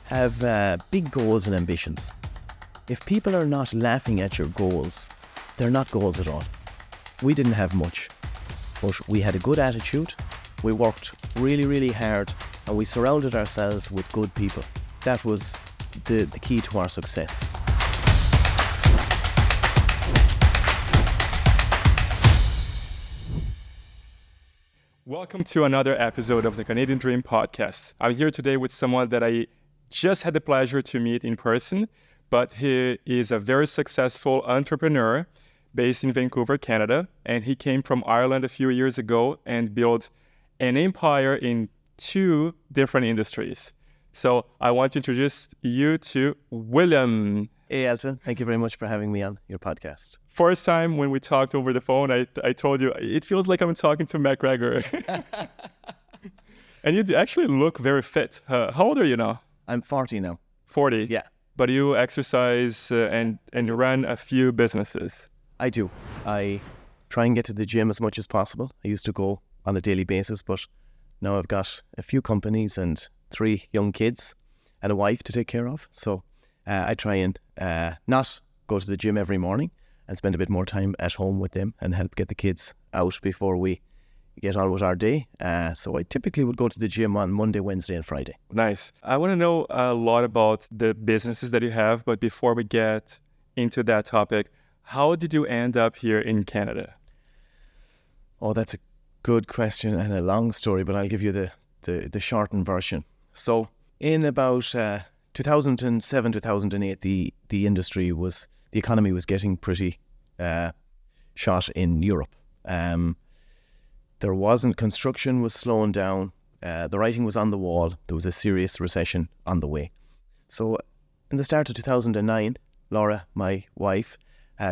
have big goals and ambitions. If people are not laughing at your goals, they're not goals at all. We didn't have much, but we had a good attitude, we worked really, really hard, and we surrounded ourselves with good people. That was the key to our success. Welcome to another episode of the Canadian Dream Podcast. I'm here today with someone that I just had the pleasure to meet in person, but he is a very successful entrepreneur based in Vancouver, Canada, and he came from Ireland a few years ago and built an empire in 2 different industries. So I want to introduce you to William. Hey Elton, thank you very much for having me on your podcast. First time when we talked over the phone, I told you, it feels like I'm talking to McGregor. And you actually look very fit. How old are you now? I'm 40 now. 40? Yeah. But you exercise and you run a few businesses. I do. I try and get to the gym as much as possible. I used to go on a daily basis, but now I've got a few companies and 3 young kids and a wife to take care of. So I try and not go to the gym every morning and spend a bit more time at home with them and help get the kids out before we get on with our day. So I typically would go to the gym on Monday, Wednesday and Friday. Nice. I want to know a lot about the businesses that you have, but before we get into that topic, how did you end up here in Canada? Oh, that's a good question and a long story, but I'll give you the shortened version. So in about 2007, 2008, the economy was getting pretty shot in Europe. Construction was slowing down. The writing was on the wall. There was a serious recession on the way. So in the start of 2009, Laura, my wife,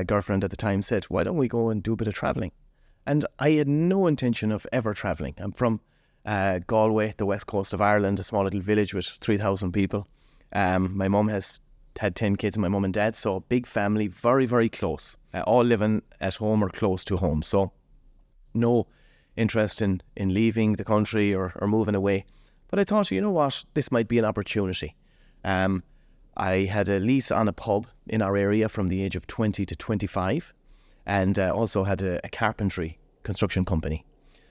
girlfriend at the time, said, why don't we go and do a bit of travelling? And I had no intention of ever travelling. I'm from Galway, the west coast of Ireland, a small little village with 3,000 people. My mum had 10 kids, my mum and dad, so big family, very, very close, all living at home or close to home. So no interest in leaving the country or moving away. But I thought, you know what, this might be an opportunity. I had a lease on a pub in our area from the age of 20 to 25 and also had a carpentry construction company.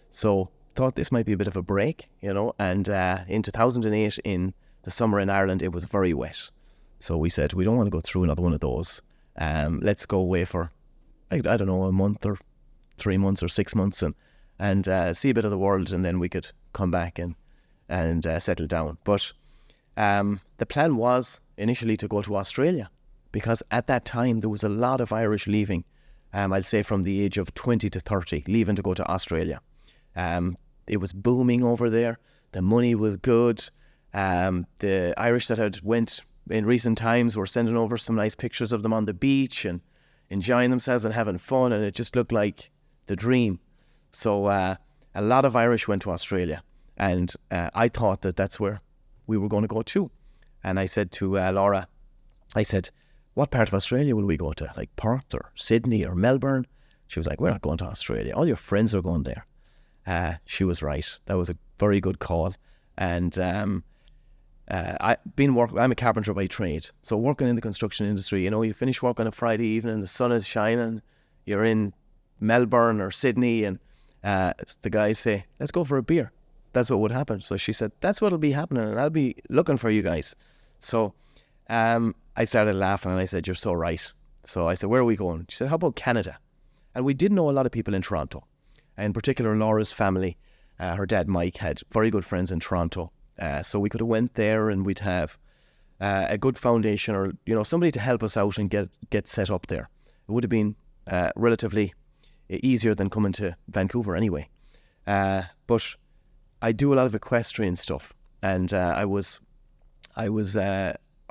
So thought this might be a bit of a break, and in 2008 in the summer in Ireland, it was very wet. So we said, we don't want to go through another one of those. Let's go away for, I don't know, a month or 3 months or 6 months and see a bit of the world, and then we could come back and settle down. But the plan was initially to go to Australia, because at that time there was a lot of Irish leaving, I'd say from the age of 20 to 30, leaving to go to Australia. It was booming over there. The money was good. The Irish that had went in recent times were sending over some nice pictures of them on the beach and enjoying themselves and having fun, and it just looked like the dream. So a lot of Irish went to Australia, and I thought that that's where we were going to go too. And I said to Laura, I said, what part of Australia will we go to? Like Perth or Sydney or Melbourne? She was like, we're not going to Australia. All your friends are going there. She was right. That was a very good call. And I'm a carpenter by trade. So working in the construction industry, you finish work on a Friday evening, the sun is shining, you're in Melbourne or Sydney, and the guys say, let's go for a beer. That's what would happen. So she said, that's what'll be happening, and I'll be looking for you guys. So I started laughing and I said, you're so right. So I said, where are we going? She said, how about Canada? And we did know a lot of people in Toronto. In particular, Laura's family, her dad Mike had very good friends in Toronto. So we could have went there and we'd have a good foundation, or somebody to help us out and get set up there. It would have been relatively easier than coming to Vancouver anyway. But I do a lot of equestrian stuff, and I was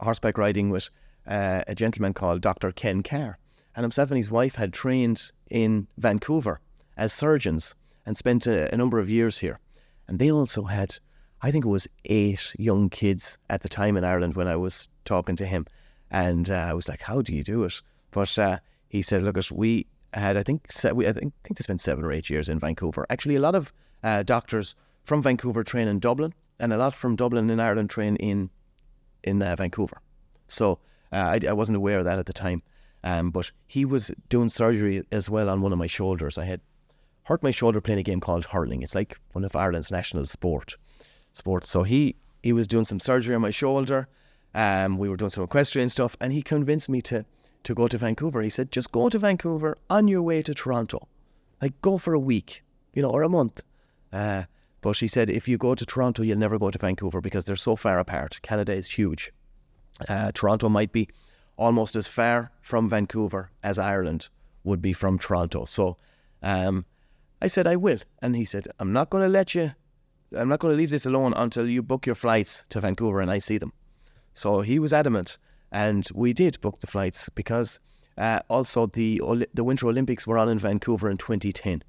horseback riding with a gentleman called Dr. Ken Carr, and himself and his wife had trained in Vancouver as surgeons and spent a number of years here. And they also had, I think it was 8 young kids at the time in Ireland when I was talking to him. And I was like, how do you do it? But he said, look, we had, I think they spent 7 or 8 years in Vancouver. Actually, a lot of doctors from Vancouver train in Dublin, and a lot from Dublin in Ireland train in in Vancouver. So I wasn't aware of that at the time. But he was doing surgery as well on one of my shoulders. I had hurt my shoulder playing a game called hurling. It's like one of Ireland's national sports. So he was doing some surgery on my shoulder. We were doing some equestrian stuff, and he convinced me to go to Vancouver. He said, just go to Vancouver on your way to Toronto. Like, go for a week, or a month. But he said, if you go to Toronto, you'll never go to Vancouver because they're so far apart. Canada is huge. Toronto might be almost as far from Vancouver as Ireland would be from Toronto. So I said, I will. And he said, I'm not going to leave this alone until you book your flights to Vancouver and I see them. So he was adamant, and we did book the flights because also the Winter Olympics were on in Vancouver in 2010.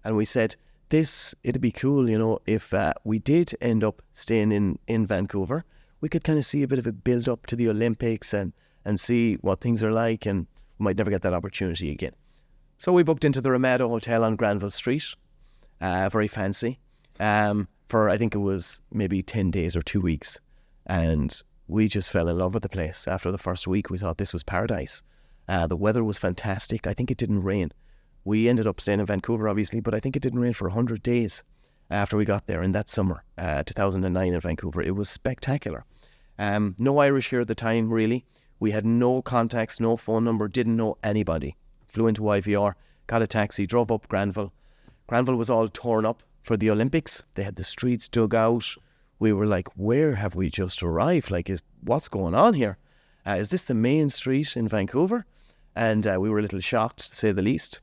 And we said, it'd be cool, if we did end up staying in Vancouver, we could kind of see a bit of a build up to the Olympics and see what things are like, and we might never get that opportunity again. So we booked into the Ramada Hotel on Granville Street, very fancy, for I think it was maybe 10 days or 2 weeks. And we just fell in love with the place. After the first week, we thought this was paradise. The weather was fantastic. I think it didn't rain. We ended up staying in Vancouver, obviously, but I think it didn't rain for 100 days after we got there in that summer, 2009 in Vancouver. It was spectacular. No Irish here at the time, really. We had no contacts, no phone number, didn't know anybody. Flew into IVR, got a taxi, drove up Granville. Granville was all torn up for the Olympics. They had the streets dug out. We were like, where have we just arrived? Like, what's going on here? Is this the main street in Vancouver? And we were a little shocked, to say the least.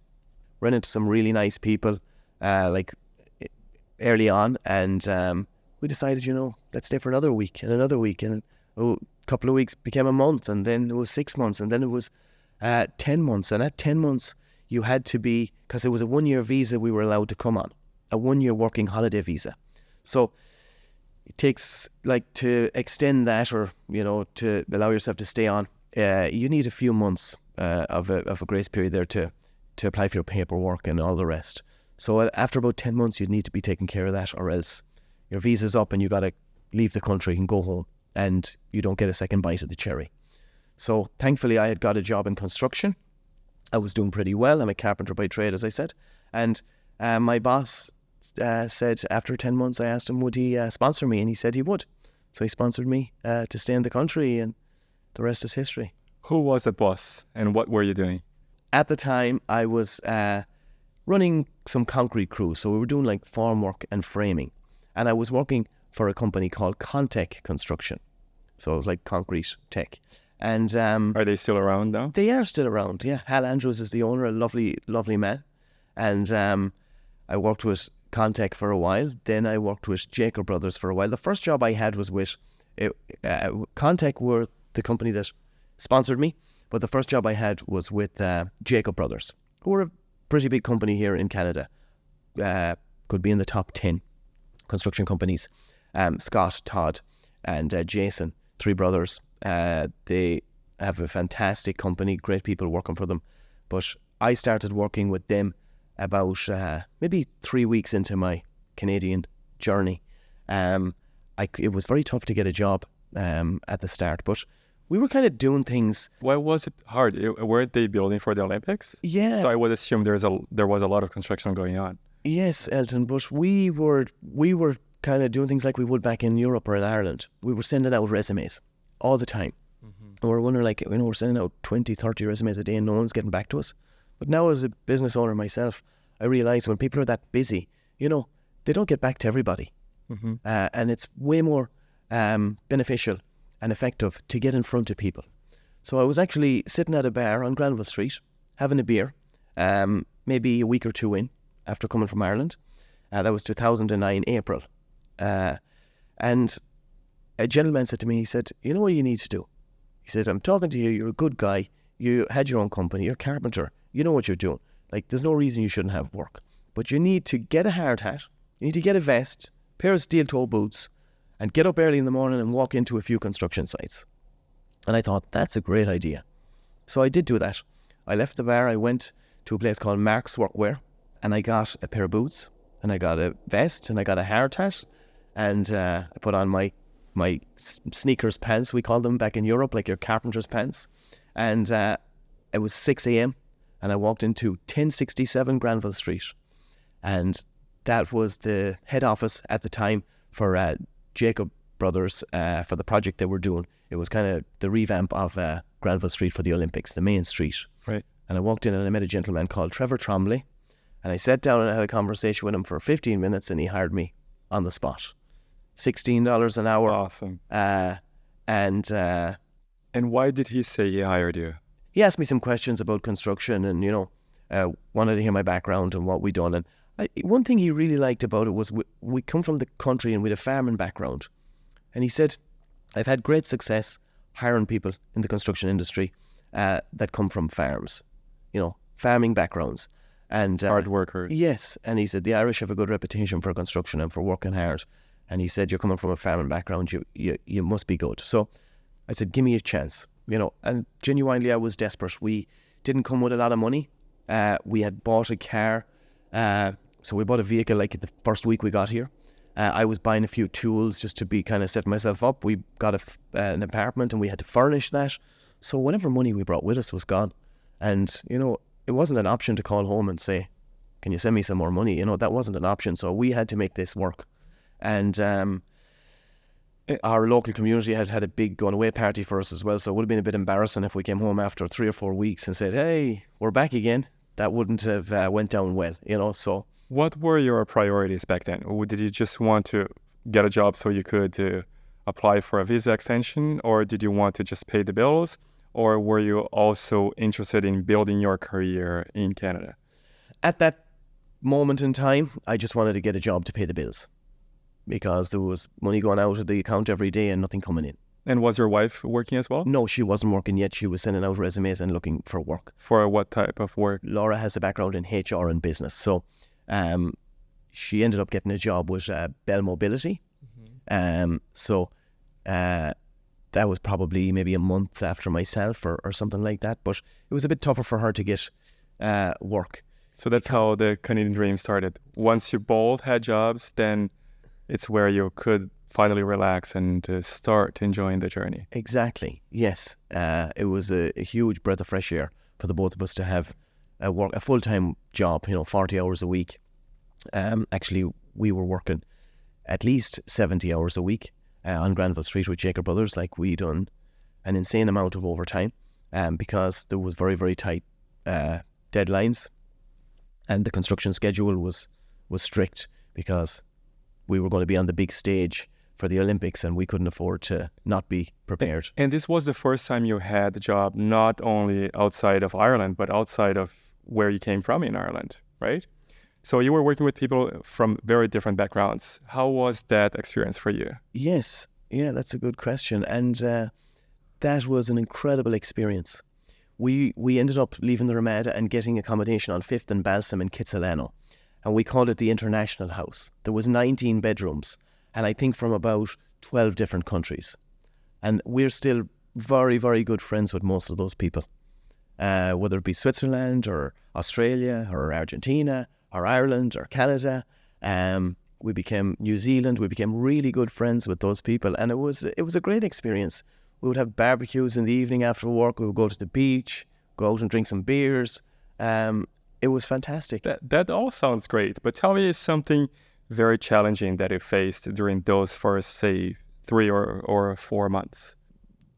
Ran into some really nice people, early on. And we decided, let's stay for another week and another week. And a couple of weeks became a month, and then it was 6 months, and then it was 10 months. And at 10 months, you had to be, because it was a 1-year visa we were allowed to come on, a 1-year working holiday visa. So it takes, to extend that, or, to allow yourself to stay on, you need a few months of a grace period there to apply for your paperwork and all the rest. So after about 10 months, you'd need to be taking care of that, or else your visa's up and you got to leave the country and go home, and you don't get a second bite of the cherry. So thankfully, I had got a job in construction. I was doing pretty well. I'm a carpenter by trade, as I said. And my boss said after 10 months, I asked him, would he sponsor me? And he said he would. So he sponsored me to stay in the country, and the rest is history. Who was the boss, and what were you doing? At the time, I was running some concrete crews. So we were doing formwork and framing. And I was working for a company called Contech Construction. So it was like concrete tech. And are they still around now? They are still around, yeah. Hal Andrews is the owner, a lovely, lovely man. And I worked with Contech for a while. Then I worked with Jacob Brothers for a while. The first job I had was with Contech were the company that sponsored me. But the first job I had was with Jacob Brothers, who are a pretty big company here in Canada. Could be in the top 10 construction companies. Scott, Todd, and Jason, 3 brothers. They have a fantastic company, great people working for them. But I started working with them about maybe 3 weeks into my Canadian journey. It was very tough to get a job at the start, but we were kind of doing things. Why was it hard? Weren't they building for the Olympics? Yeah. So I would assume there was a lot of construction going on. Yes, Elton, but we were kind of doing things like we would back in Europe or in Ireland. We were sending out resumes all the time. Mm-hmm. And we're wondering, we're sending out 20, 30 resumes a day and no one's getting back to us. But now as a business owner myself, I realise when people are that busy, they don't get back to everybody. Mm-hmm. And it's way more beneficial and effective to get in front of people. So I was actually sitting at a bar on Granville Street, having a beer, maybe a week or 2 in, after coming from Ireland. That was 2009, April. And a gentleman said to me, he said, you know what you need to do? He said, I'm talking to you, you're a good guy, you had your own company, you're a carpenter, you know what you're doing. There's no reason you shouldn't have work. But you need to get a hard hat, you need to get a vest, pair of steel-toe boots, and get up early in the morning and walk into a few construction sites. And I thought, that's a great idea. So I did do that. I left the bar, I went to a place called Mark's Workwear, and I got a pair of boots, and I got a vest, and I got a hard hat, and I put on my my sneakers pants, we call them back in Europe, like your carpenter's pants. And it was 6 a.m. and I walked into 1067 Granville Street. And that was the head office at the time for Jacob Brothers for the project they were doing. It was kind of the revamp of Granville Street for the Olympics, the main street. Right. And I walked in and I met a gentleman called Trevor Trombley. And I sat down and I had a conversation with him for 15 minutes and he hired me on the spot. $16 an hour. Awesome. And why did he say he hired you? he asked me some questions about construction and, wanted to hear my background and what we'd done. And one thing he really liked about it was we come from the country and we had a farming background. And he said, I've had great success hiring people in the construction industry that come from farms, farming backgrounds. And Hard workers. Yes. And he said, the Irish have a good reputation for construction and for working hard. And he said, you're coming from a farming background, you must be good. So I said, give me a chance, and genuinely I was desperate. We didn't come with a lot of money. We had bought a car. So we bought a vehicle like the first week we got here. I was buying a few tools just to be kind of set myself up. We got an apartment and we had to furnish that. So whatever money we brought with us was gone. And, it wasn't an option to call home and say, can you send me some more money? That wasn't an option. So we had to make this work. And our local community had a big going away party for us as well. So it would have been a bit embarrassing if we came home after 3 or 4 weeks and said, hey, we're back again. That wouldn't have went down well, so. What were your priorities back then? Or did you just want to get a job so you could apply for a visa extension? Or did you want to just pay the bills? Or were you also interested in building your career in Canada? At that moment in time, I just wanted to get a job to pay the bills because there was money going out of the account every day and nothing coming in. And was your wife working as well? No, she wasn't working yet. She was sending out resumes and looking for work. For what type of work? Laura has a background in HR and business. So she ended up getting a job with Bell Mobility. That was probably maybe a month after myself or something like that. But it was a bit tougher for her to get work. So that's how the Canadian dream started. Once you both had jobs, then it's where you could finally relax and start enjoying the journey. Exactly. Yes. It was a huge breath of fresh air for the both of us to have a full-time job, 40 hours a week. Actually, we were working at least 70 hours a week on Granville Street with Jacob Brothers. Like, we done an insane amount of overtime because there was very, very tight deadlines, and the construction schedule was strict because we were going to be on the big stage for the Olympics and we couldn't afford to not be prepared. And this was the first time you had a job not only outside of Ireland, but outside of where you came from in Ireland, right? So you were working with people from very different backgrounds. How was that experience for you? Yes. Yeah, that's a good question. And that was an incredible experience. We ended up leaving the Ramada and getting accommodation on 5th and Balsam in Kitsilano. And we called it the International House. There was 19 bedrooms, and I think from about 12 different countries. And we're still very, very good friends with most of those people, whether it be Switzerland or Australia or Argentina or Ireland or Canada. We became New Zealand. We became really good friends with those people, and it was a great experience. We would have barbecues in the evening after work. We would go to the beach, go out and drink some beers. It was fantastic. That all sounds great, but tell me something very challenging that you faced during those first, say, 3 or 4 months.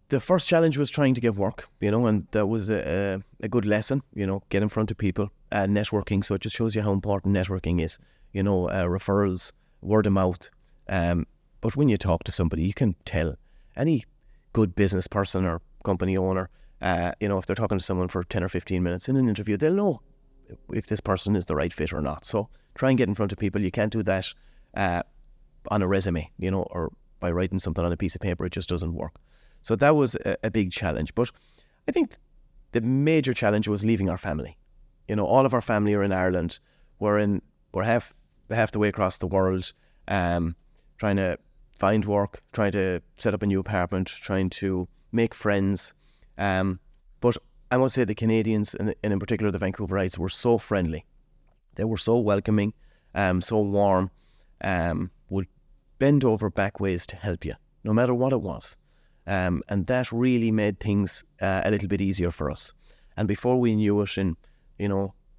The first challenge was trying to get work, and that was a good lesson, get in front of people, networking. So it just shows you how important networking is, referrals, word of mouth. But when you talk to somebody, you can tell any good business person or company owner, if they're talking to someone for 10 or 15 minutes in an interview, they'll know if this person is the right fit or not. So try and get in front of people. You can't do that on a resume, or by writing something on a piece of paper. It just doesn't work. So that was a big challenge. But I think the major challenge was leaving our family. All of our family are in Ireland. We're half the way across the world, trying to find work, trying to set up a new apartment, trying to make friends. But I must say the Canadians, and in particular the Vancouverites, were so friendly. They were so welcoming, so warm, would bend over back ways to help you. no matter what it was. And that really made things a little bit easier for us. And before we knew it, in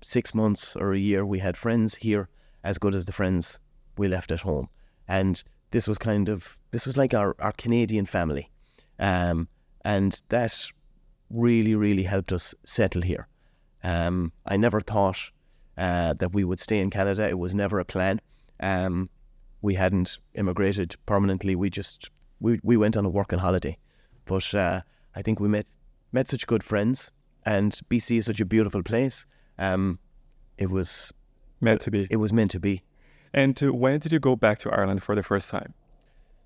6 months or a year, we had friends here as good as the friends we left at home. And this was like our Canadian family. And that really, really helped us settle here. I never thought that we would stay in Canada. It was never a plan. We hadn't immigrated permanently. We went on a working holiday. But I think we met such good friends, and BC is such a beautiful place. It was meant to be. It was meant to be. And when did you go back to Ireland for the first time?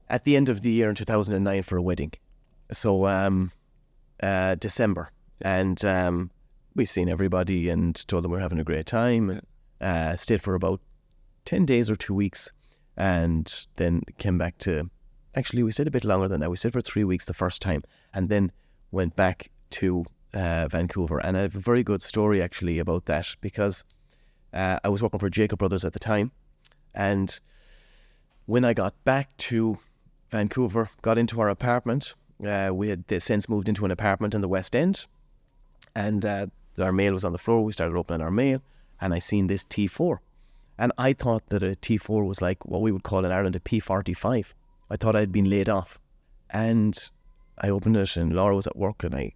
At the end of the year in 2009 for a wedding. So December. And we seen everybody and told them we were having a great time. Stayed for about 10 days or 2 weeks, and then came back to... Actually, we stayed a bit longer than that. We stayed for 3 weeks the first time, and then went back to Vancouver. And I have a very good story, actually, about that, because I was working for Jacob Brothers at the time. And when I got back to Vancouver, got into our apartment, we had since moved into an apartment in the West End, and our mail was on the floor. We started opening our mail, and I seen this T4. And I thought that a T4 was like what we would call in Ireland a P45. I thought I'd been laid off. And I opened it, and Laura was at work, and I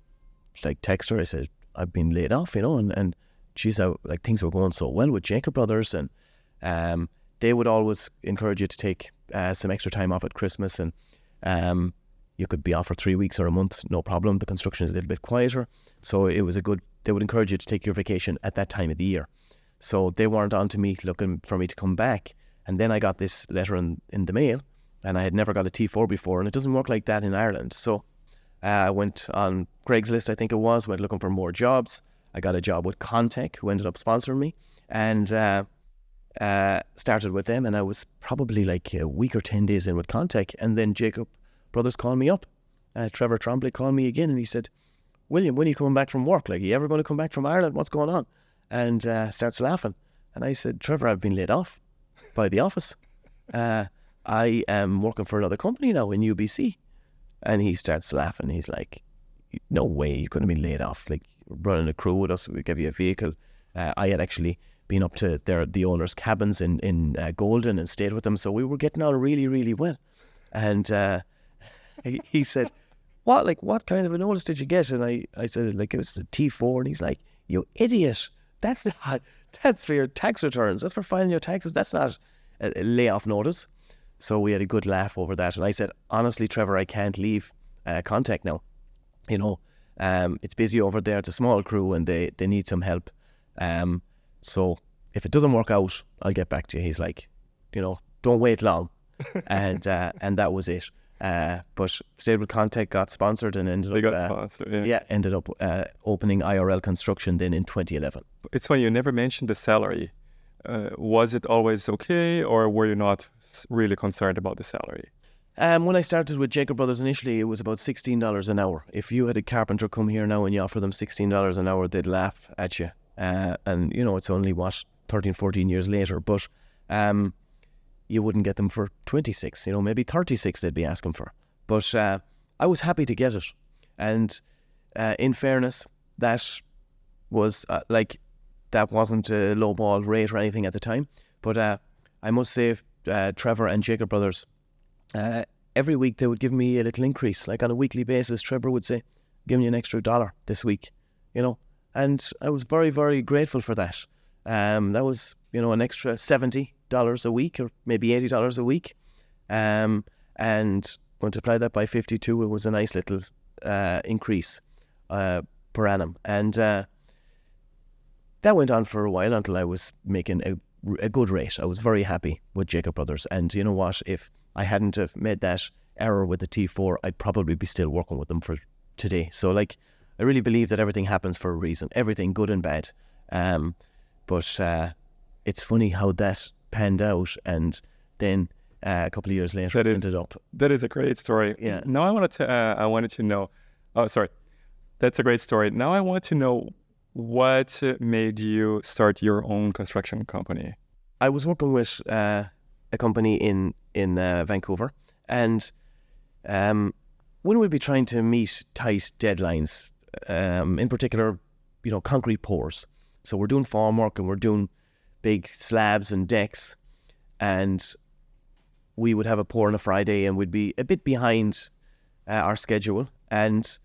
text her. I said, I've been laid off, and geez, things were going so well with Jacob Brothers, and they would always encourage you to take some extra time off at Christmas, and you could be off for 3 weeks or a month, no problem. The construction is a little bit quieter, so it was they would encourage you to take your vacation at that time of the year. So they weren't on to me looking for me to come back. And then I got this letter in the mail, and I had never got a T4 before, and it doesn't work like that in Ireland. So I went on Craigslist, I think it was, went looking for more jobs. I got a job with Contech, who ended up sponsoring me, and started with them. And I was probably like a week or 10 days in with Contech, and then Jacob Brothers called me up. Trevor Trombley called me again, and he said, William, when are you coming back from work? Are you ever going to come back from Ireland? What's going on? And starts laughing. And I said, Trevor, I've been laid off by the office. I am working for another company now in UBC. And he starts laughing. He's like, no way, you couldn't have been laid off. Like, running a crew with us, we give you a vehicle. I had actually been up to the owner's cabins in Golden and stayed with them. So we were getting on really, really well. And he said, what kind of a notice did you get? And I said, it was a T4. And he's like, you idiot. That's for your tax returns. That's for filing your taxes. That's not a layoff notice. So we had a good laugh over that. And I said, honestly, Trevor, I can't leave Contech now. It's busy over there. It's a small crew, and they need some help. So if it doesn't work out, I'll get back to you. He's like, don't wait long. And that was it. But stayed with Contech, got sponsored, and ended up opening IRL Construction then in 2011. It's funny, you never mentioned the salary. Was it always okay, or were you not really concerned about the salary? When I started with Jacob Brothers initially, it was about $16 an hour. If you had a carpenter come here now and you offer them $16 an hour, they'd laugh at you. And it's only 13, 14 years later, but you wouldn't get them for 26, maybe 36 they'd be asking for. But I was happy to get it. And in fairness, that was that wasn't a lowball rate or anything at the time. But I must say, Trevor and Jacob Brothers, every week they would give me a little increase. Like on a weekly basis, Trevor would say, give me an extra $1 this week, and I was very, very grateful for that. That was, an extra $70 a week, or maybe $80 a week. And multiply that by 52, it was a nice little increase per annum. And that went on for a while until I was making a good rate. I was very happy with Jacob Brothers. And you know what? If I hadn't have made that error with the T4, I'd probably be still working with them for today. So I really believe that everything happens for a reason. Everything good and bad. But it's funny how that panned out, and then a couple of years later ended up. That is a great story. Yeah. Now I wanted to know. Oh, sorry. That's a great story. Now I want to know what made you start your own construction company. I was working with a company in Vancouver, and when we'd be trying to meet tight deadlines, in particular, concrete pours. So we're doing formwork and we're doing big slabs and decks, and we would have a pour on a Friday and we'd be a bit behind our schedule, and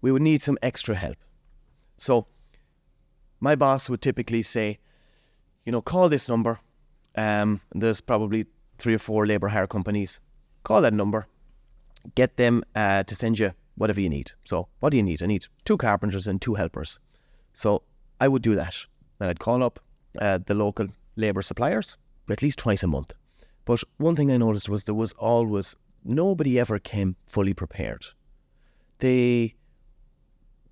we would need some extra help. So my boss would typically say, call this number. There's probably 3 or 4 labour hire companies. Call that number. Get them to send you whatever you need. So what do you need? I need 2 carpenters and 2 helpers. So I would do that. Then I'd call up the local labour suppliers at least twice a month. But one thing I noticed was there was always, nobody ever came fully prepared. They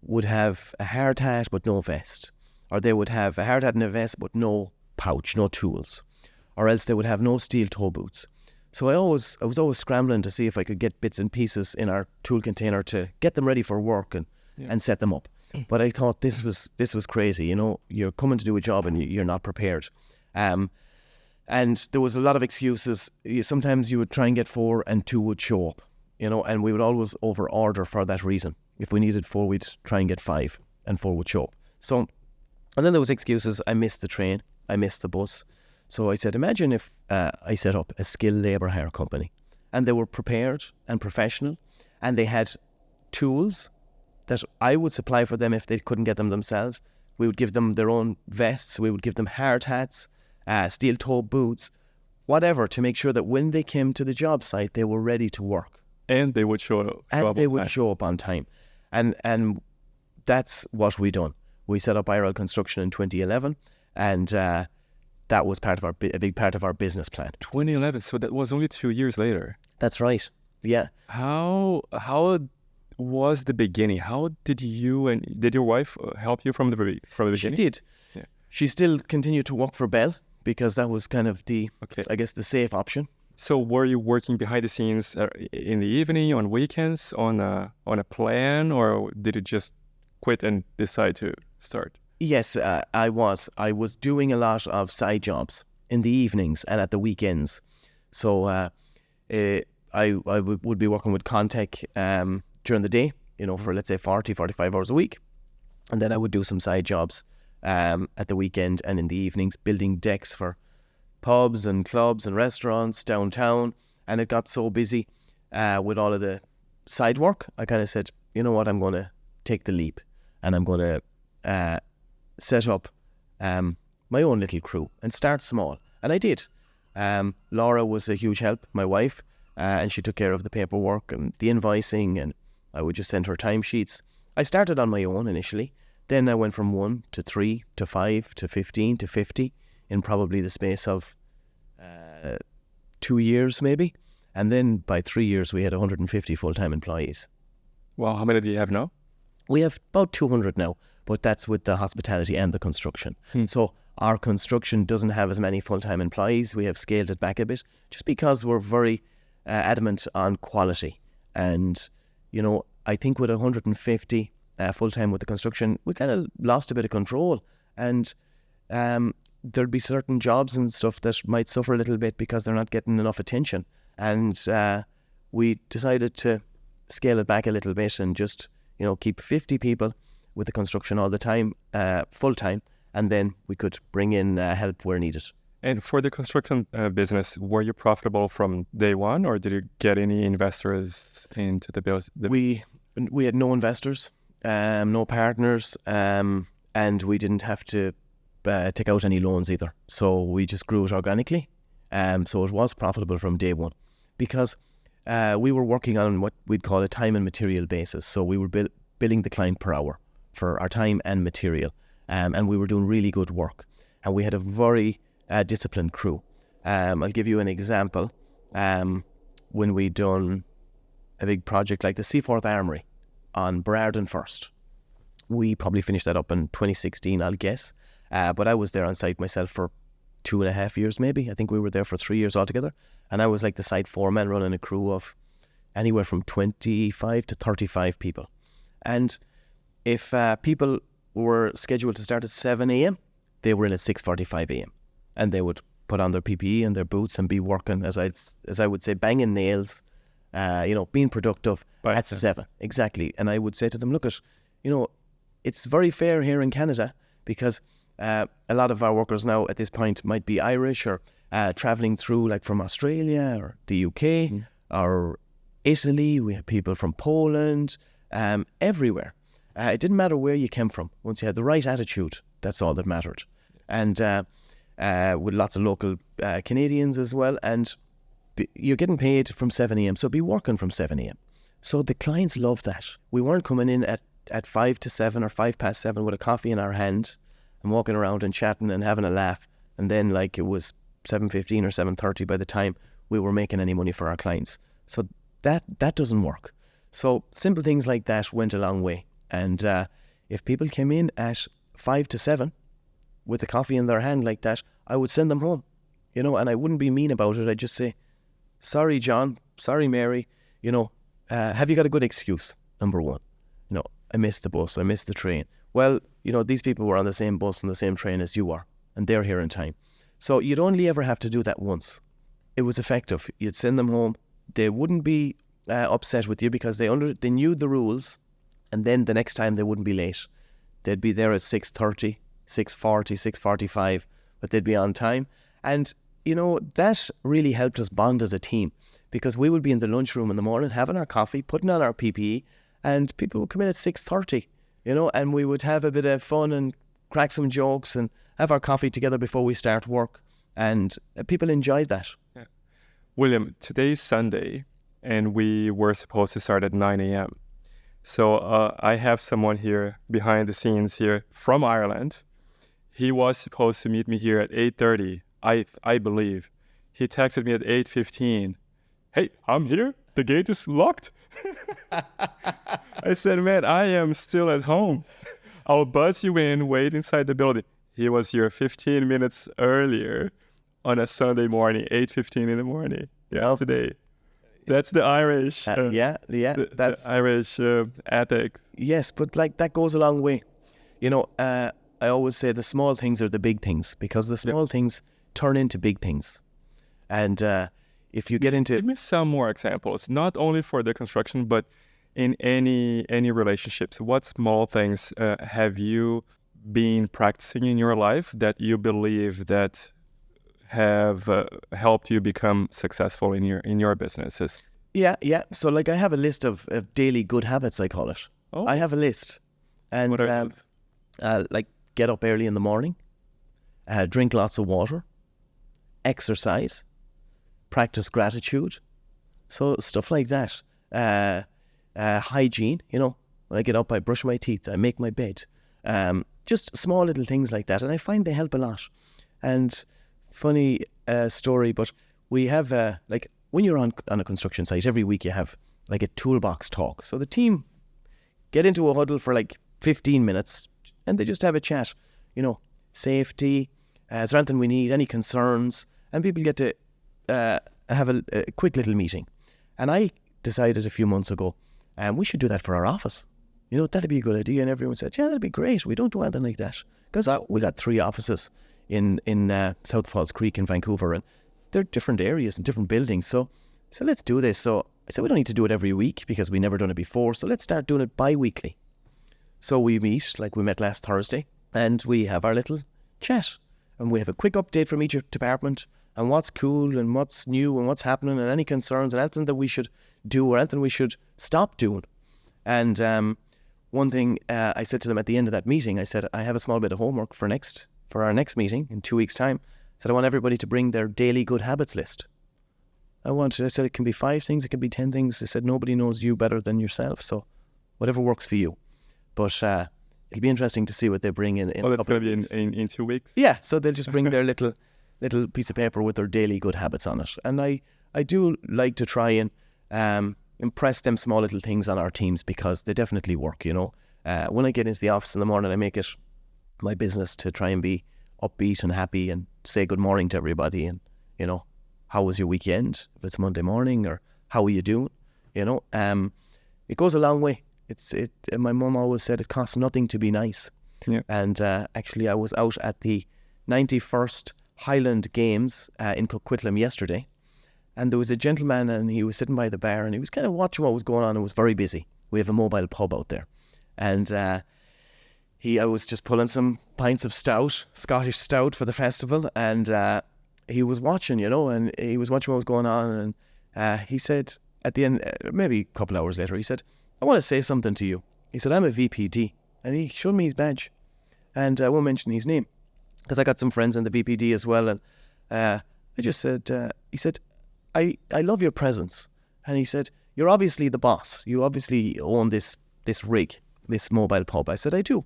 would have a hard hat but no vest. Or they would have a hard hat and a vest but no pouch, no tools. Or else they would have no steel toe boots. So I was always scrambling to see if I could get bits and pieces in our tool container to get them ready for work and set them up. But I thought this was crazy. You're coming to do a job and you're not prepared. And there was a lot of excuses. Sometimes you would try and get 4 and 2 would show up. And we would always over order for that reason. If we needed 4, we'd try and get 5 and 4 would show up. So, and then there was excuses. I missed the train. I missed the bus. So I said, imagine if I set up a skilled labour hire company and they were prepared and professional and they had tools that I would supply for them if they couldn't get them themselves. We would give them their own vests. We would give them hard hats, steel toe boots, whatever, to make sure that when they came to the job site, they were ready to work. And they would show up on time. And that's what we done. We set up IRL Construction in 2011 and that was a big part of our business plan. 2011, so that was only 2 years later. That's right. Yeah. How was the beginning? How did your wife help you from the beginning? She did. Yeah. She still continued to work for Bell because that was kind of the safe option. So were you working behind the scenes in the evening, on weekends, on a plan, or did you just quit and decide to start? Yes, I was. I was doing a lot of side jobs in the evenings and at the weekends. So I would be working with Contech during the day, for let's say 40, 45 hours a week. And then I would do some side jobs at the weekend and in the evenings, building decks for pubs and clubs and restaurants downtown. And it got so busy with all of the side work, I kind of said, you know what, I'm going to take the leap and I'm going to set up my own little crew and start small. And I did. Laura was a huge help, my wife, and she took care of the paperwork and the invoicing, and I would just send her timesheets. I started on my own initially. Then I went from 1 to 3 to 5 to 15 to 50 in probably the space of 2 years maybe. And then by 3 years we had 150 full-time employees. Wow, how many do you have now? We have about 200 now, but that's with the hospitality and the construction. So our construction doesn't have as many full-time employees. We have scaled it back a bit just because we're very adamant on quality. And, I think with 150 full-time with the construction, we kind of lost a bit of control. And there'd be certain jobs and stuff that might suffer a little bit because they're not getting enough attention. And we decided to scale it back a little bit and just, keep 50 people with the construction all the time, full time, and then we could bring in help where needed. And for the construction business, were you profitable from day one, or did you get any investors into the business? We had no investors, no partners, and we didn't have to take out any loans either. So we just grew it organically. So it was profitable from day one because we were working on what we'd call a time and material basis. So we were billing the client per hour for our time and material, and we were doing really good work. And we had a very disciplined crew. I'll give you an example. When we done a big project like the Seaforth Armoury on Berardin First, we probably finished that up in 2016, I'll guess. But I was there on site myself for 2.5 years, maybe. I think we were there for 3 years altogether. And I was like the site foreman running a crew of anywhere from 25 to 35 people. And if people were scheduled to start at 7 a.m., they were in at 6:45 a.m. And they would put on their PPE and their boots and be working, as I would say, banging nails being productive By at 7. Exactly. And I would say to them, look, it's very fair here in Canada because a lot of our workers now at this point might be Irish or traveling through like from Australia or the UK or Italy. We have people from Poland, everywhere. It didn't matter where you came from. Once you had the right attitude, that's all that mattered. And with lots of local Canadians as well. And you're getting paid from 7 a.m, so be working from 7 a.m. So the clients love that. We weren't coming in at 5 to 7 or 5 past 7 with a coffee in our hand and walking around and chatting and having a laugh. And then like it was 7:15 or 7:30 by the time we were making any money for our clients. So that doesn't work. So simple things like that went a long way. And if people came in at 5 to 7 with a coffee in their hand like that, I would send them home, and I wouldn't be mean about it. I'd just say, sorry, John, sorry, Mary, have you got a good excuse? Number one, I missed the bus, I missed the train. Well, these people were on the same bus and the same train as you are, and they're here in time. So you'd only ever have to do that once. It was effective. You'd send them home. They wouldn't be upset with you because they knew the rules, and then the next time they wouldn't be late. They'd be there at 6:30, 6:40, 6:45, but they'd be on time. And that really helped us bond as a team because we would be in the lunchroom in the morning having our coffee, putting on our PPE, and people would come in at 6:30, and we would have a bit of fun and crack some jokes and have our coffee together before we start work. And people enjoyed that. Yeah. William, today's Sunday, and we were supposed to start at 9 a.m. So I have someone here behind the scenes here from Ireland. He was supposed to meet me here at 8:30. I believe. He texted me at 8:15. Hey, I'm here. The gate is locked. I said, man, I am still at home. I'll buzz you in, wait inside the building. He was here 15 minutes earlier on a Sunday morning, 8:15 in the morning. Yeah, today. That's the Irish. That's the Irish ethics. Yes, but like that goes a long way. I always say the small things are the big things because the small things turn into big things. And if you get into... Give me some more examples, not only for the construction, but in any relationships. What small things have you been practicing in your life that you believe that have helped you become successful in your businesses? Yeah. So like I have a list of daily good habits, I call it. Oh. I have a list. And what are those? Like get up early in the morning, drink lots of water, exercise, practice gratitude. So stuff like that. Hygiene, when I get up, I brush my teeth, I make my bed. Just small little things like that. And I find they help a lot. And funny story, but we have, like when you're on a construction site, every week you have like a toolbox talk. So the team get into a huddle for like 15 minutes and they just have a chat, safety, is there anything we need, any concerns, and people get to have a quick little meeting. And I decided a few months ago, we should do that for our office. That'd be a good idea. And everyone said, yeah, that'd be great. We don't do anything like that. Because we got 3 offices in South Falls Creek in Vancouver, and they're different areas and different buildings. So let's do this. So I said, we don't need to do it every week because we never done it before. So let's start doing it bi-weekly. So we meet, like we met last Thursday, and we have our little chat. And we have a quick update from each department and what's cool and what's new and what's happening and any concerns and anything that we should do or anything we should stop doing. And one thing I said to them at the end of that meeting, I said, I have a small bit of homework for our next meeting in 2 weeks' time. I said, I want everybody to bring their daily good habits list. I said, it can be 5 things, it can be 10 things. I said, nobody knows you better than yourself, so whatever works for you. But it'll be interesting to see what they bring in. That's going to be in 2 weeks? Yeah, so they'll just bring their little piece of paper with their daily good habits on it. And I do like to try and impress them small little things on our teams because they definitely work, When I get into the office in the morning, I make it my business to try and be upbeat and happy and say good morning to everybody and, how was your weekend? If it's Monday morning, or how are you doing? It goes a long way. My mum always said it costs nothing to be nice. Yeah. And actually I was out at the 91st Highland Games in Coquitlam yesterday. And there was a gentleman, and he was sitting by the bar, and he was kind of watching what was going on. It was very busy. We have a mobile pub out there. And I was just pulling some pints of stout, Scottish stout for the festival. And he was watching, and he was watching what was going on. And he said at the end, maybe a couple hours later, he said, I want to say something to you. He said, I'm a VPD. And he showed me his badge. And I won't mention his name because I got some friends in the VPD as well. And I just said, he said, I love your presence. And he said, you're obviously the boss. You obviously own this rig, this mobile pub. I said, I do.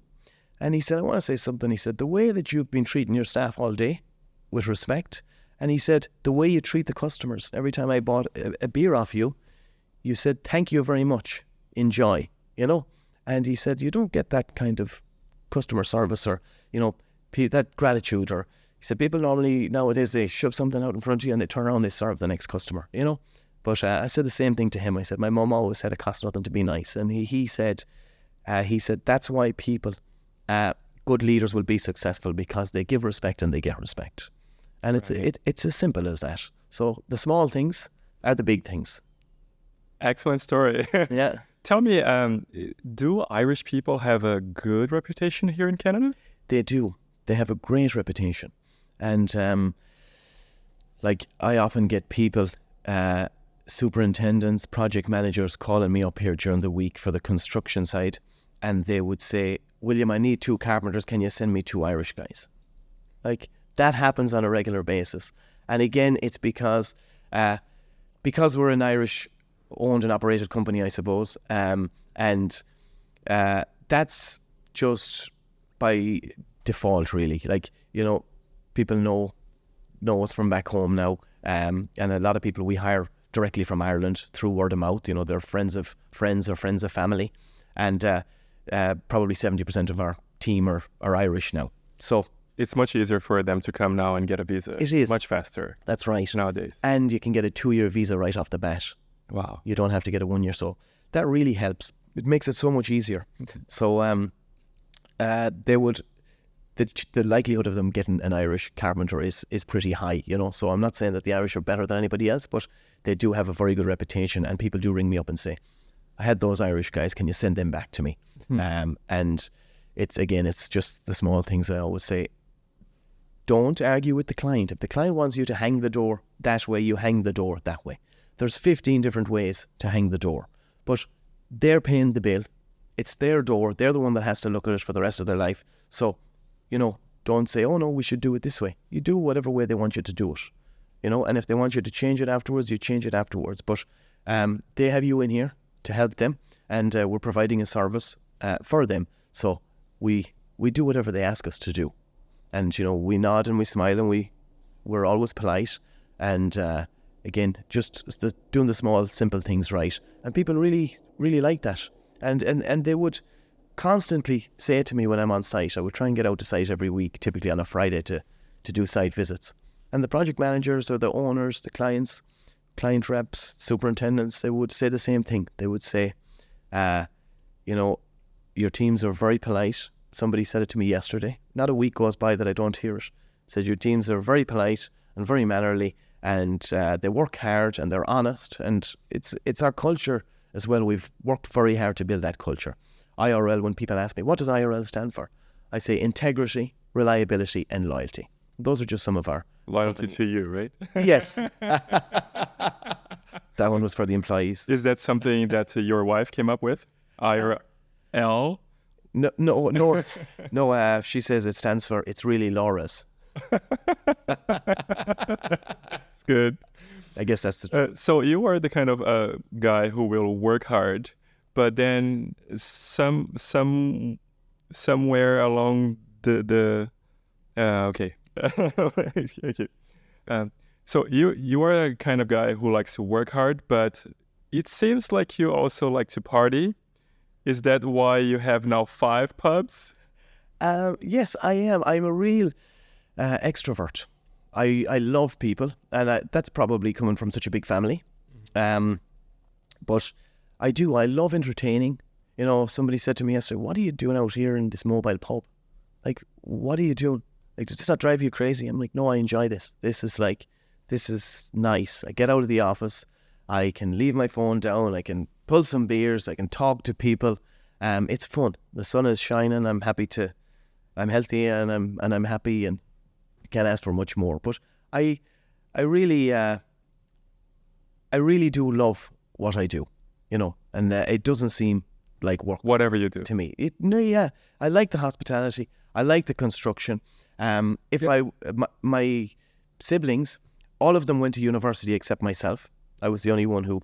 And he said, I want to say something. He said, the way that you've been treating your staff all day with respect. And he said, the way you treat the customers. Every time I bought a beer off you, you said, thank you very much. Enjoy, And he said, you don't get that kind of customer service or, that gratitude. Or he said, people normally nowadays, they shove something out in front of you and they turn around, they serve the next customer, But I said the same thing to him. I said, my mum always said it costs nothing to be nice. And he said, that's why people, good leaders will be successful because they give respect and they get respect. And it's as simple as that. So the small things are the big things. Excellent story. Yeah. Tell me, do Irish people have a good reputation here in Canada? They do. They have a great reputation. And I often get people, superintendents, project managers calling me up here during the week for the construction side. And they would say, William, I need 2 carpenters. Can you send me 2 Irish guys? That happens on a regular basis. And again, it's because we're an Irish owned and operated company, I suppose. And that's just by default, really. People know us from back home now. And a lot of people we hire directly from Ireland through word of mouth. They're friends of friends or friends of family. And probably 70% of our team are Irish now. So it's much easier for them to come now and get a visa. It is. Much faster. That's right. Nowadays. And you can get a 2-year visa right off the bat. Wow. You don't have to get a 1 year. So that really helps. It makes it so much easier. So the likelihood of them getting an Irish carpenter is pretty high, So I'm not saying that the Irish are better than anybody else, but they do have a very good reputation. And people do ring me up and say, I had those Irish guys, can you send them back to me? And it's just the small things I always say. Don't argue with the client. If the client wants you to hang the door that way, you hang the door that way. There's 15 different ways to hang the door, but they're paying the bill. It's their door. They're the one that has to look at it for the rest of their life. So, don't say, oh no, we should do it this way. You do whatever way they want you to do it, and if they want you to change it afterwards, you change it afterwards. But they have you in here to help them, and we're providing a service for them. So we do whatever they ask us to do. And, we nod and we smile and we're always polite. And again, just doing the small, simple things right. And people really, really like that. And they would constantly say to me when I'm on site, I would try and get out to site every week, typically on a Friday to do site visits. And the project managers or the owners, the clients, client reps, superintendents, they would say the same thing. They would say, your teams are very polite. Somebody said it to me yesterday. Not a week goes by that I don't hear it. Said your teams are very polite and very mannerly, and they work hard and they're honest, and it's our culture as well. We've worked very hard to build that culture. IRL, when people ask me, what does IRL stand for? I say integrity, reliability and loyalty. Those are just some of our... Loyalty to you, right? Yes. That one was for the employees. Is that something that your wife came up with? IRL? No. She says it stands for it's really Laura's. That's good. I guess that's the truth. So you are the kind of guy who will work hard, but then somewhere along the okay. Okay. So you are a kind of guy who likes to work hard, but it seems like you also like to party. Is that why you have now 5 pubs? Yes, I am. I'm a real extrovert. I love people, and that's probably coming from such a big family. But I do. I love entertaining. Somebody said to me yesterday, what are you doing out here in this mobile pub? Like, what are you doing? Like, does this not drive you crazy? I'm like, no, I enjoy this. This this is nice. I get out of the office, I can leave my phone down, I can pull some beers, I can talk to people. It's fun. The sun is shining. I'm healthy and I'm happy and can't ask for much more. But I really do love what I do, and it doesn't seem like work. Whatever you do. To me. I like the hospitality. I like the construction. My siblings, all of them went to university except myself. I was the only one who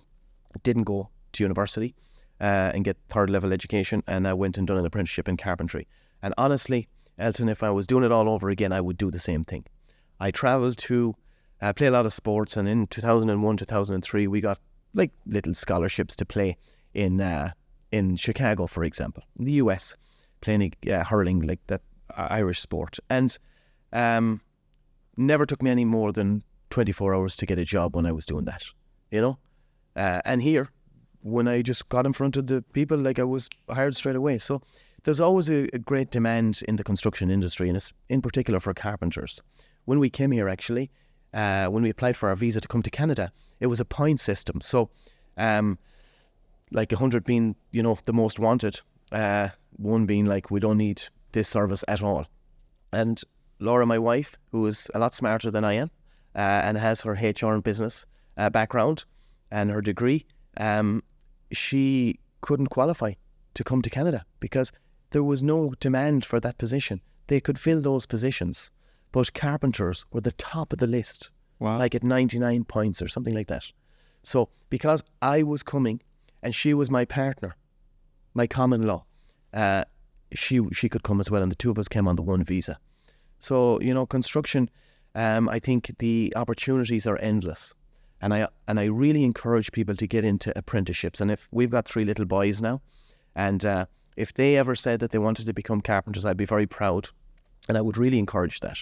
didn't go to university and get third level education, and I went and done an apprenticeship in carpentry. And honestly, Elton, if I was doing it all over again, I would do the same thing. I travelled to play a lot of sports, and in 2001, 2003, we got like little scholarships to play in Chicago, for example, in the US, playing hurling, like that Irish sport. And never took me any more than 24 hours to get a job when I was doing that, and here, when I just got in front of the people, like I was hired straight away. So there's always a great demand in the construction industry, and it's in particular for carpenters. When we came here, actually, when we applied for our visa to come to Canada, it was a point system. So like 100 being, the most wanted, one being like, we don't need this service at all. And Laura, my wife, who is a lot smarter than I am, and has her HR and business background and her degree, she couldn't qualify to come to Canada because there was no demand for that position. They could fill those positions, but carpenters were the top of the list, wow, like at 99 points or something like that. So because I was coming and she was my partner, my common law, she could come as well, and the two of us came on the one visa. So, construction, I think the opportunities are endless. And I really encourage people to get into apprenticeships. And if we've got 3 little boys now, and if they ever said that they wanted to become carpenters, I'd be very proud. And I would really encourage that,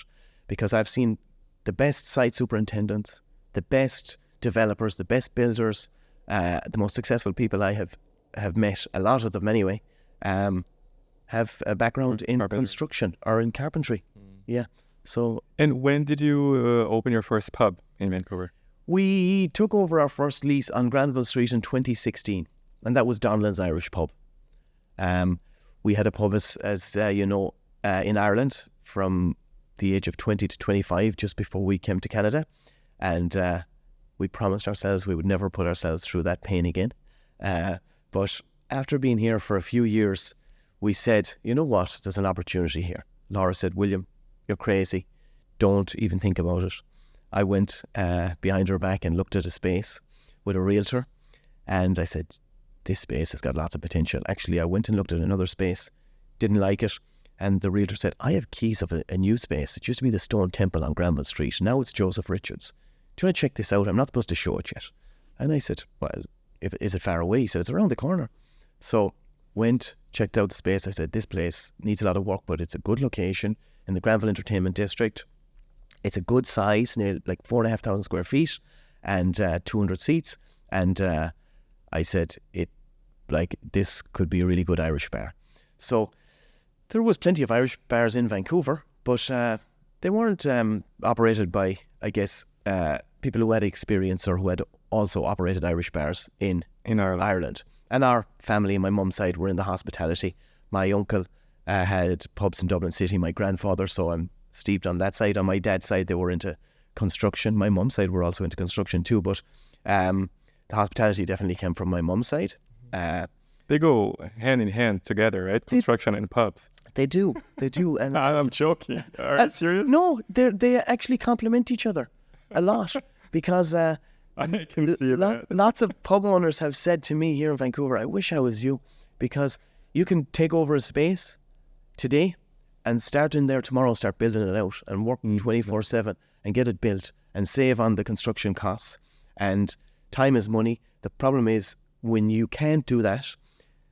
because I've seen the best site superintendents, the best developers, the best builders, the most successful people I have met, a lot of them anyway, have a background in construction or in carpentry. Yeah. So. And when did you open your first pub in Vancouver? We took over our first lease on Granville Street in 2016, and that was Donnellan's Irish pub. We had a pub, as in Ireland from the age of 20 to 25, just before we came to Canada, and we promised ourselves we would never put ourselves through that pain again. But after being here for a few years, we said, you know what, there's an opportunity here. Laura said, William, you're crazy. Don't even think about it. I went behind her back and looked at a space with a realtor, and I said, this space has got lots of potential. Actually, I went and looked at another space, didn't like it, and the realtor said, I have keys of a new space. It used to be the Stone Temple on Granville Street. Now it's Joseph Richards. Do you want to check this out? I'm not supposed to show it yet. And I said, well, is it far away? He said, it's around the corner. So went, checked out the space. I said, this place needs a lot of work, but it's a good location in the Granville Entertainment District. It's a good size, near like 4,500 square feet and 200 seats. And I said, this could be a really good Irish bar. So there was plenty of Irish bars in Vancouver, but they weren't operated by, I guess, people who had experience or who had also operated Irish bars in Ireland. And our family, my mum's side, were in the hospitality. My uncle had pubs in Dublin City, my grandfather, so I'm steeped on that side. On my dad's side, they were into construction. My mum's side were also into construction too, but the hospitality definitely came from my mum's side. They go hand in hand together, right? Construction and pubs. They do. And I'm joking. Are you serious? No, they actually complement each other a lot, because I can see that. Lots of pub owners have said to me here in Vancouver, I wish I was you, because you can take over a space today and start in there tomorrow, start building it out and work 24/7 and get it built and save on the construction costs. And time is money. The problem is when you can't do that,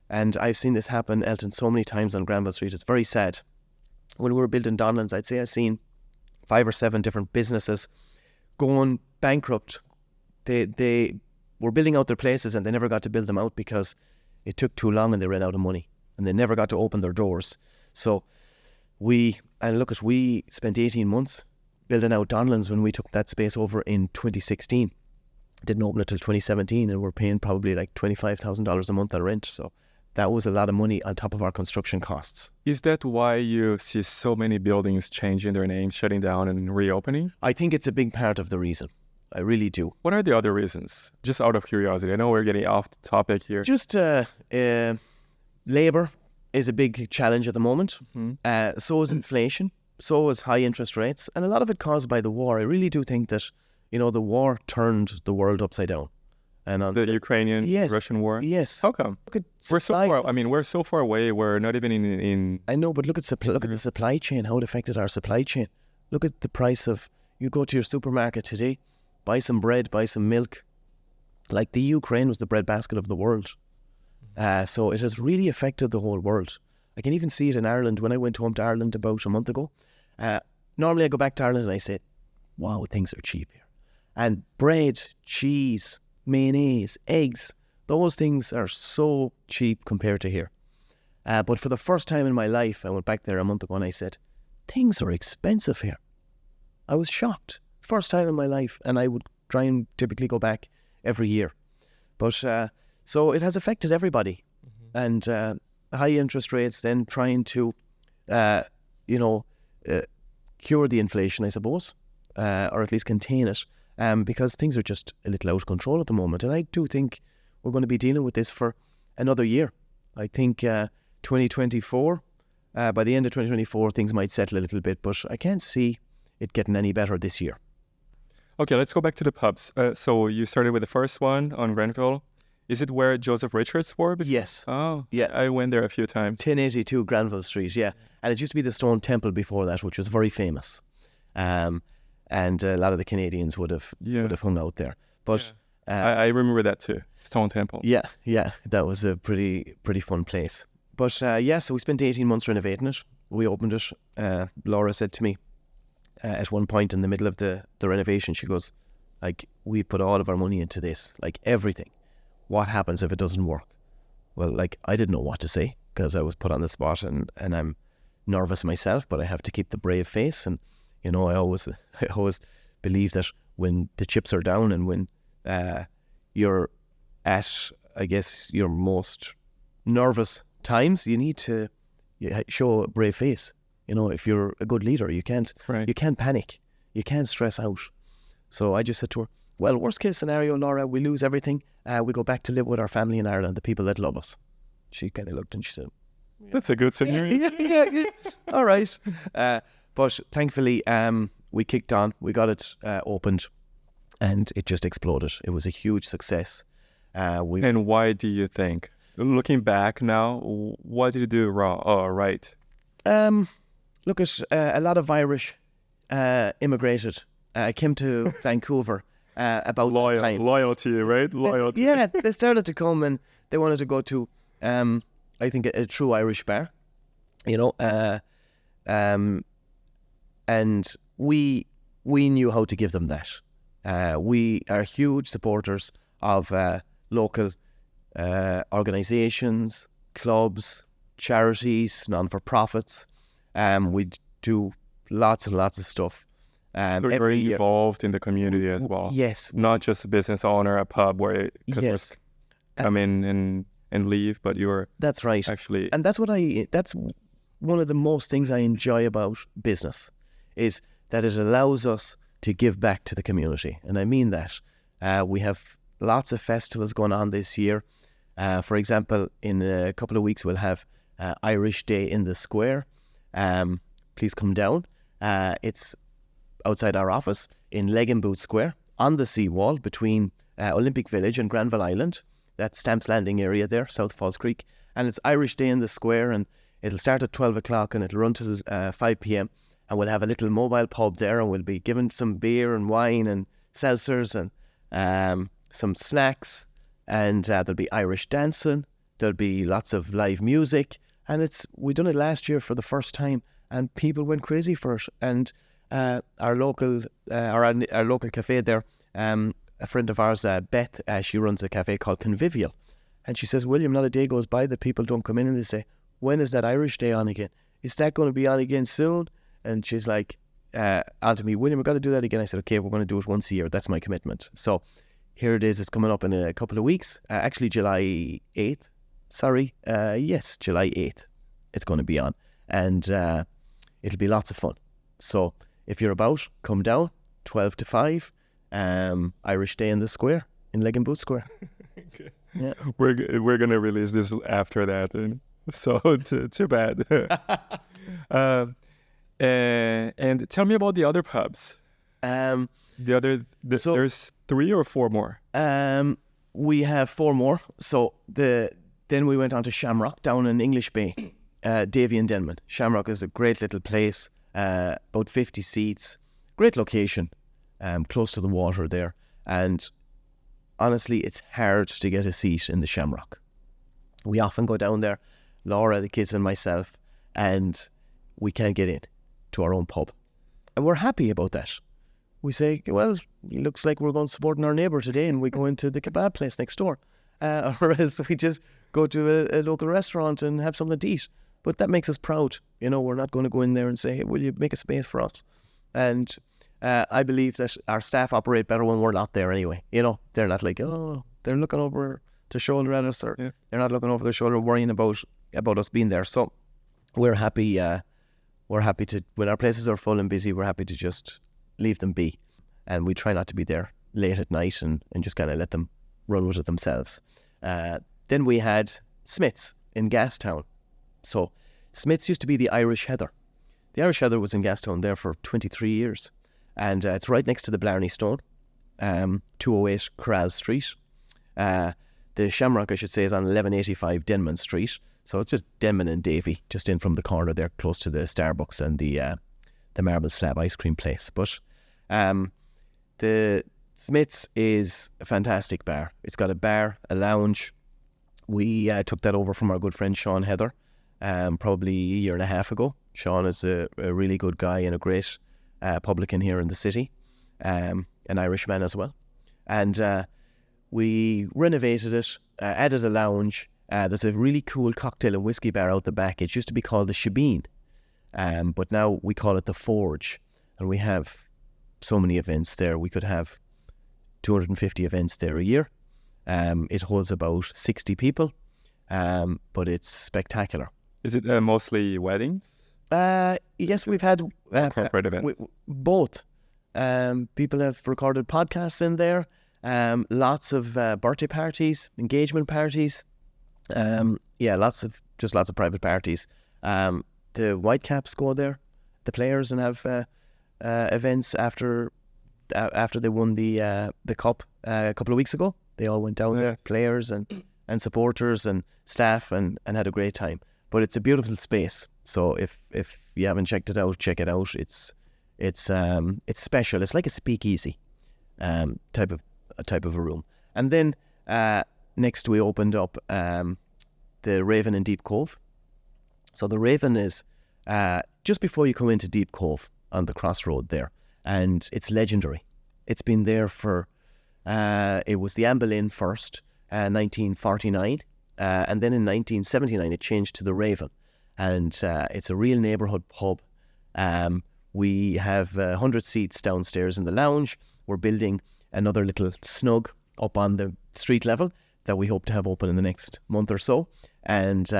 and I've seen this happen, Elton, so many times on Granville Street, it's very sad. When we were building Donnellan's, I'd say I've seen 5 or 7 different businesses going bankrupt. They were building out their places and they never got to build them out because it took too long and they ran out of money and they never got to open their doors. So we spent 18 months building out Donnellan's when we took that space over in 2016. Didn't open it till 2017, and we're paying probably like $25,000 a month on rent. So that was a lot of money on top of our construction costs. Is that why you see so many buildings changing their names, shutting down and reopening? I think it's a big part of the reason. I really do. What are the other reasons? Just out of curiosity. I know we're getting off the topic here. Just labour is a big challenge at the moment. So is inflation. So is high interest rates. And a lot of it caused by the war. I really do think that, the war turned the world upside down. And the Ukrainian-Russian war? Yes. How come? Look at we're so far. I mean, we're so far away. We're not even in. I know, but look at the supply chain. How it affected our supply chain. Look at the price of. You go to your supermarket today, buy some bread, buy some milk. Like the Ukraine was the breadbasket of the world. So it has really affected the whole world. I can even see it in Ireland. When I went home to Ireland about a month ago, normally I go back to Ireland and I say, "Wow, things are cheap here." And bread, cheese, mayonnaise, eggs, those things are so cheap compared to here. But for the first time in my life, I went back there a month ago and I said, things are expensive here. I was shocked. First time in my life, and I would try and typically go back every year. But so it has affected everybody. And high interest rates, then trying to, cure the inflation, I suppose, or at least contain it. Because things are just a little out of control at the moment. And I do think we're going to be dealing with this for another year. I think 2024, by the end of 2024, things might settle a little bit, but I can't see it getting any better this year. Okay, let's go back to the pubs. So you started with the first one on Granville. Is it where Joseph Richards were? Yes. Oh, yeah. I went there a few times. 1082 Granville Street, yeah. And it used to be the Stone Temple before that, which was very famous. And a lot of the Canadians would have hung out there. But I remember that too, Stone Temple. Yeah, that was a pretty fun place. But so we spent 18 months renovating it. We opened it. Laura said to me at one point in the middle of the renovation, she goes, like, we put all of our money into this, like everything. What happens if it doesn't work? Well, like, I didn't know what to say because I was put on the spot and I'm nervous myself, but I have to keep the brave face. And I always believe that when the chips are down and when you're at, I guess, your most nervous times, you need to show a brave face. If you're a good leader, you can't panic, you can't stress out. So I just said to her, well, worst case scenario, Laura, we lose everything. We go back to live with our family in Ireland, the people that love us. She kind of looked and she said, that's a good scenario. Yeah. All right. But thankfully, we kicked on. We got it opened, and it just exploded. It was a huge success. And why do you think, looking back now, what did you do wrong or right? Look at a lot of Irish immigrated. Came to Vancouver about that time. Loyalty, right? Loyalty. Yeah, they started to come and they wanted to go to, I think, a true Irish bar. And we knew how to give them that. We are huge supporters of local organisations, clubs, charities, non-for-profits. We do lots and lots of stuff. So you're very involved in the community as well. Yes. Not just a business owner, a pub where customers come in and leave, but you're... That's right. Actually... And that's one of the most things I enjoy about business, is that it allows us to give back to the community. And I mean that. We have lots of festivals going on this year. For example, in a couple of weeks, we'll have Irish Day in the Square. Please come down. It's outside our office in Leg and Boot Square on the seawall between Olympic Village and Granville Island. That's Stamps Landing area there, South Falls Creek. And it's Irish Day in the Square, and it'll start at 12 o'clock and it'll run till 5 p.m. And we'll have a little mobile pub there, and we'll be given some beer and wine and seltzers and some snacks. And there'll be Irish dancing. There'll be lots of live music. And we done it last year for the first time, and people went crazy for it. And our local cafe there, a friend of ours, Beth, she runs a cafe called Convivial. And she says, William, not a day goes by that people don't come in and they say, when is that Irish Day on again? Is that going to be on again soon? And she's like, onto me, William, we've got to do that again. I said, okay, we're going to do it once a year. That's my commitment. So here it is. It's coming up in a couple of weeks. Actually, July 8th. Sorry. Yes, July 8th. It's going to be on. And it'll be lots of fun. So if you're about, come down, 12 to 5, Irish Day in the Square, in Leg and Boot Square. Okay. Yeah. We're going to release this after that. And so too bad. And tell me about the other pubs. There's 3 or 4 more. We have 4 more. So then we went on to Shamrock down in English Bay, Davy and Denman. Shamrock is a great little place, about 50 seats, great location, close to the water there. And honestly, it's hard to get a seat in the Shamrock. We often go down there, Laura, the kids and myself, and we can't get in to our own pub. And we're happy about that. We say, well, it looks like we're going supporting our neighbour today, and we go into the kebab place next door. Or else we just go to a local restaurant and have something to eat. But that makes us proud. You know, we're not going to go in there and say, hey, will you make a space for us? And I believe that our staff operate better when we're not there anyway. You know, they're not like, oh, they're looking over their shoulder at us, or they're not looking over their shoulder worrying about us being there. So we're happy. We're happy to, when our places are full and busy, we're happy to just leave them be. And we try not to be there late at night and just kind of let them run with it themselves. Then we had Smith's in Gastown. So Smith's used to be the Irish Heather. The Irish Heather was in Gastown there for 23 years. And it's right next to the Blarney Stone, 208 Corral Street. The Shamrock, I should say, is on 1185 Denman Street. So it's just Denman and Davy, just in from the corner there, close to the Starbucks and the Marble Slab ice cream place. But the Smith's is a fantastic bar. It's got a bar, a lounge. We took that over from our good friend Sean Heather, probably a year and a half ago. Sean is a really good guy and a great publican here in the city, an Irishman as well. And we renovated it, added a lounge. There's a really cool cocktail and whiskey bar out the back. It used to be called the Shebeen, but now we call it the Forge. And we have so many events there. We could have 250 events there a year. It holds about 60 people, but it's spectacular. Is it mostly weddings? Yes, we've had corporate events. Both. People have recorded podcasts in there. Lots of birthday parties, engagement parties. Lots of private parties. The Whitecaps go there, the players, and have events after they won the cup a couple of weeks ago. They all went down there, players and supporters and staff, and had a great time. But it's a beautiful space. So if you haven't checked it out, check it out. It's special. It's like a speakeasy type of a room. And then next we opened up the Raven in Deep Cove. So the Raven is just before you come into Deep Cove on the crossroad there, and it's legendary. It's been there for it was the Amble Inn first, 1949, and then in 1979 it changed to the Raven, and it's a real neighbourhood pub. We have 100 seats downstairs in the lounge. We're building another little snug up on the street level that we hope to have open in the next month or so. And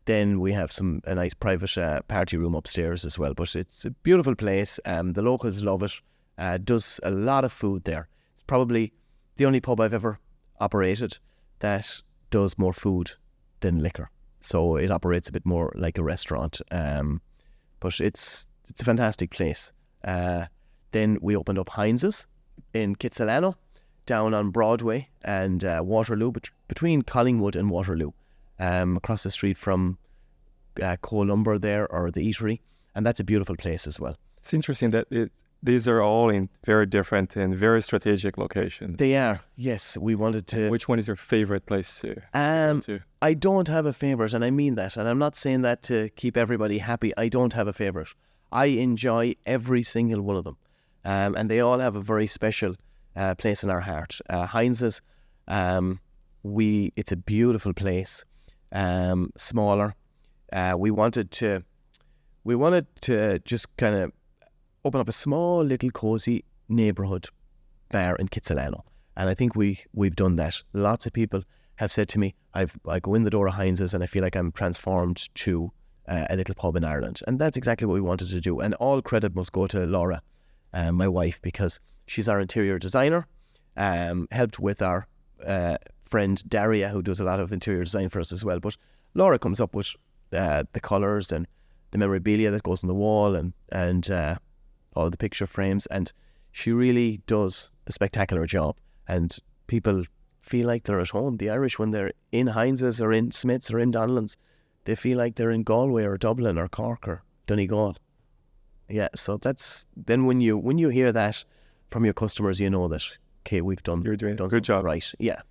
then we have a nice private party room upstairs as well. But it's a beautiful place. The locals love it. Does a lot of food there. It's probably the only pub I've ever operated that does more food than liquor. So it operates a bit more like a restaurant. But it's a fantastic place. Then we opened up Heinz's in Kitsilano, down on Broadway and Waterloo, between Collingwood and Waterloo, across the street from Columber there, or the Eatery, and that's a beautiful place as well. It's interesting that these are all in very different and very strategic locations. They are, yes. We wanted to... Which one is your favorite place to? I don't have a favourite, and I mean that, and I'm not saying that to keep everybody happy. I don't have a favourite. I enjoy every single one of them, and they all have a very special place in our heart. Heinz's, it's a beautiful place, smaller. We wanted to just kind of open up a small little cozy neighbourhood bar in Kitsilano. And I think we've done that. Lots of people have said to me, I go in the door of Heinz's and I feel like I'm transformed to a little pub in Ireland. And that's exactly what we wanted to do. And all credit must go to Laura, my wife, because she's our interior designer, helped with our friend Daria, who does a lot of interior design for us as well. But Laura comes up with the colours and the memorabilia that goes on the wall and all the picture frames. And she really does a spectacular job. And people feel like they're at home. The Irish, when they're in Heinz's or in Smith's or in Donnellan's, they feel like they're in Galway or Dublin or Cork or Donegal. Yeah, so that's then when you hear that from your customers, you know that okay, we've done You're doing done a good job, right? Yeah.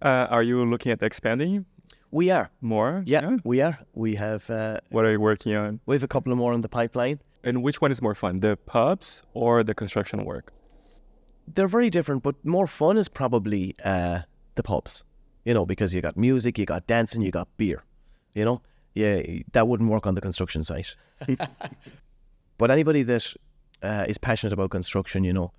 Are you looking at expanding We are. more? Yeah, we are. We have What are you working on? we have a couple of more in the pipeline. And which one is more fun, the pubs or the construction work? They're very different, but more fun is probably the pubs. You know, because you got music, you got dancing, you got beer. You know, yeah, that wouldn't work on the construction site. But anybody that is passionate about construction, you know,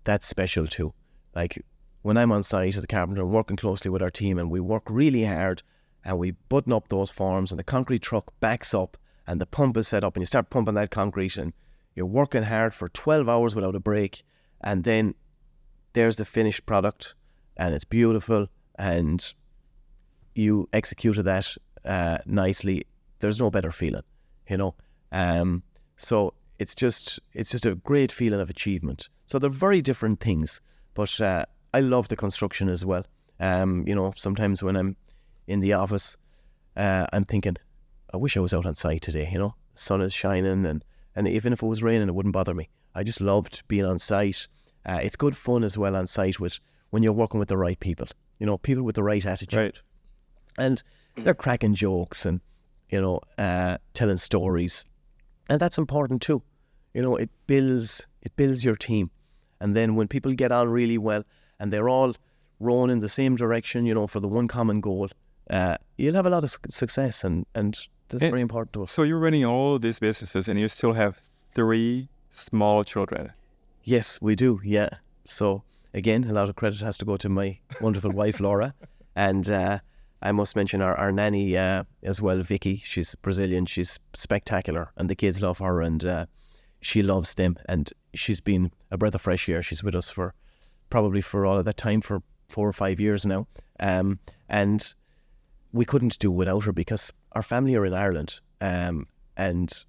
that's special too. Like when I'm on site as a carpenter, working closely with our team, and we work really hard, and we button up those forms, and the concrete truck backs up, and the pump is set up, and you start pumping that concrete, and you're working hard for 12 hours without a break, and then there's the finished product, and it's beautiful, and you executed that nicely. There's no better feeling, you know. So it's just a great feeling of achievement. So they're very different things, but I love the construction as well. You know, sometimes when I'm in the office, I'm thinking, I wish I was out on site today, you know. The sun is shining, and even if it was raining, it wouldn't bother me. I just loved being on site. It's good fun as well on site when you're working with the right people, you know, people with the right attitude. Right. And they're cracking jokes and, you know, telling stories. And that's important too. You know, it builds your team. And then when people get on really well and they're all rowing in the same direction, you know, for the one common goal, you'll have a lot of success, and that's very important to us. So you're running all these businesses and you still have 3 small children. Yes, we do, yeah. So again, a lot of credit has to go to my wonderful wife, Laura. And I must mention our nanny as well, Vicky. She's Brazilian, she's spectacular, and the kids love her, and she loves them. And she's been a breath of fresh air. She's with us for all of that time, for 4 or 5 years now. And we couldn't do without her because our family are in Ireland, and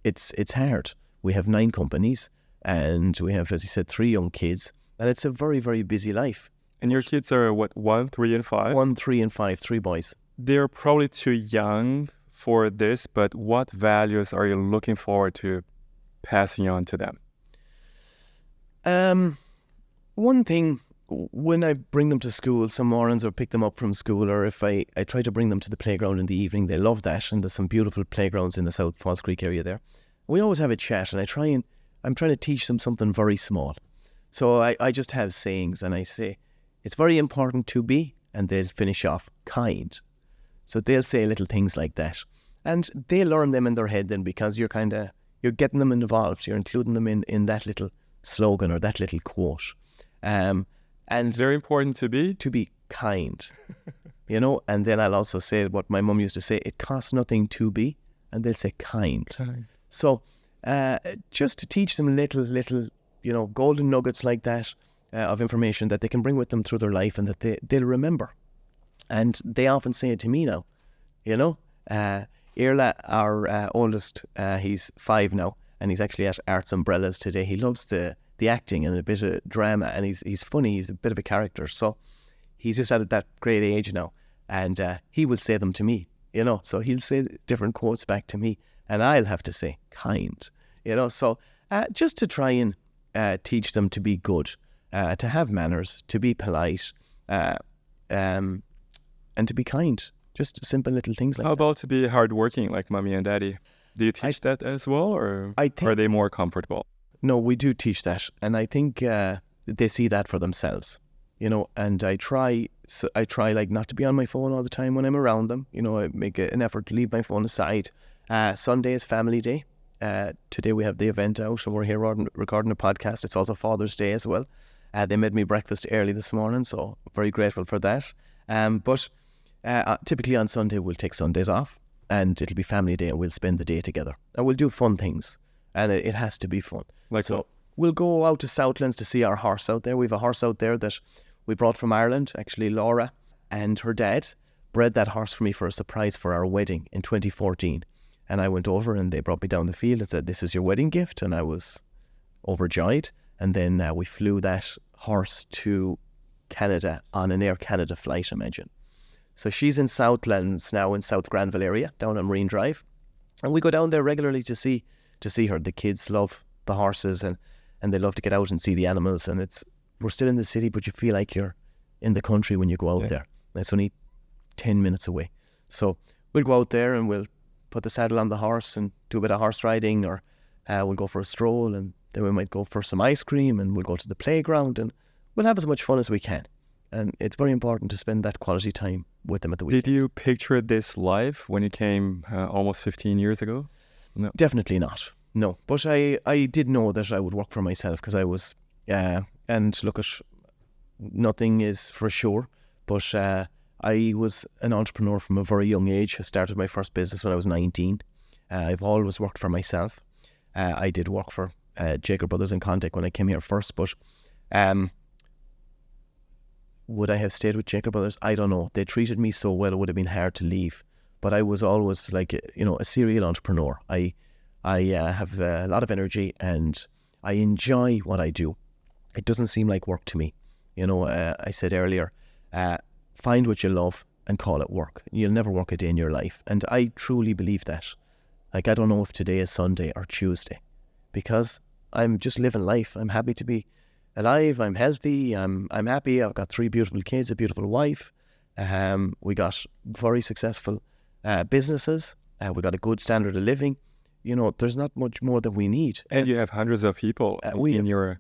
it's hard. We have 9 companies, and we have, as you said, 3 young kids, and it's a very, very busy life. And your kids are what, 1, 3, and 5? 1, 3, and 5, 3 boys. They're probably too young for this, but what values are you looking forward to passing on to them? One thing, when I bring them to school some mornings or pick them up from school, or if I try to bring them to the playground in the evening, they love that, and there's some beautiful playgrounds in the South Falls Creek area there. We always have a chat, and I'm trying to teach them something very small. So I just have sayings, and I say, it's very important to be, and they'll finish off, kind. So they'll say little things like that. And they learn them in their head then, because you're getting them involved. You're including them in that little slogan or that little quote. And It's very important to be kind, you know. And then I'll also say what my mum used to say, it costs nothing to be, and they'll say kind. So just to teach them little, you know, golden nuggets like that of information that they can bring with them through their life, and that they'll remember. And they often say it to me now, you know. Irla, our oldest, he's 5 now, and he's actually at Arts Umbrellas today. He loves the acting and a bit of drama, and he's funny. He's a bit of a character, so he's just at that great age now, and he will say them to me, you know. So he'll say different quotes back to me, and I'll have to say kind, you know. So just to try and teach them to be good, to have manners, to be polite, and to be kind. Just simple little things like that. How about to be hardworking like mommy and daddy? Do you teach that as well, or are they more comfortable? No, we do teach that, and I think they see that for themselves, you know. And I try like not to be on my phone all the time when I'm around them. You know, I make an effort to leave my phone aside. Sunday is family day, Today we have the event out and we're here recording a podcast. It's also Father's Day as well. They made me breakfast early this morning, so very grateful for that. But typically on Sunday we'll take Sundays off and it'll be family day and we'll spend the day together. And we'll do fun things and it has to be fun. Like so we'll go out to Southlands to see our horse out there. We have a horse out there that we brought from Ireland. Actually, Laura and her dad bred that horse for me for a surprise for our wedding in 2014. And I went over and they brought me down the field and said, "This is your wedding gift." And I was overjoyed. And then we flew that horse to Canada on an Air Canada flight, imagine. So she's in Southlands now, in South Granville area, down on Marine Drive. And we go down there regularly to see her. The kids love the horses and they love to get out and see the animals. And we're still in the city, but you feel like you're in the country when you go out there. It's only 10 minutes away. So we'll go out there and we'll put the saddle on the horse and do a bit of horse riding, or we'll go for a stroll, and then we might go for some ice cream and we'll go to the playground and we'll have as much fun as we can. And it's very important to spend that quality time with them at the weekend. Did you picture this life when you came almost 15 years ago? No. Definitely not. No. But I did know that I would work for myself because I was, and look, nothing is for sure, but I was an entrepreneur from a very young age. I started my first business when I was 19. I've always worked for myself. I did work for Jacob Brothers in Contact when I came here first, but would I have stayed with Jacob Brothers? I don't know. They treated me so well, it would have been hard to leave. But I was always like, a serial entrepreneur. I have a lot of energy and I enjoy what I do. It doesn't seem like work to me. I said earlier, find what you love and call it work. You'll never work a day in your life. And I truly believe that. Like, I don't know if today is Sunday or Tuesday, because I'm just living life. I'm happy to be alive. I'm healthy. I'm happy. I've got 3 beautiful kids, a beautiful wife. We got very successful businesses. We got a good standard of living. There's not much more that we need. And you have hundreds of people in your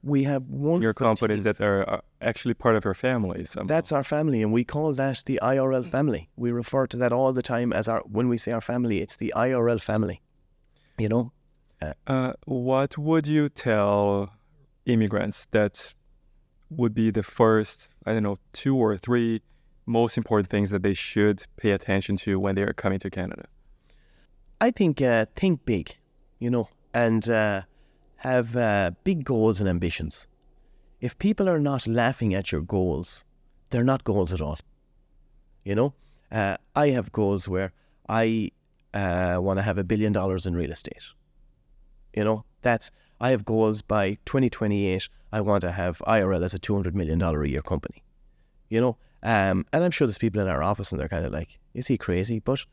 companies that are actually part of your family. That's our family, and we call that the IRL family. We refer to that all the time as when we say our family, it's the IRL family. What would you tell immigrants that would be the first, 2 or 3 most important things that they should pay attention to when they are coming to Canada? I think big, and have big goals and ambitions. If people are not laughing at your goals, they're not goals at all. I have goals where I want to have $1 billion in real estate. I have goals by 2028. I want to have IRL as a $200 million a year company. And I'm sure there's people in our office and they're kind of like, is he crazy? But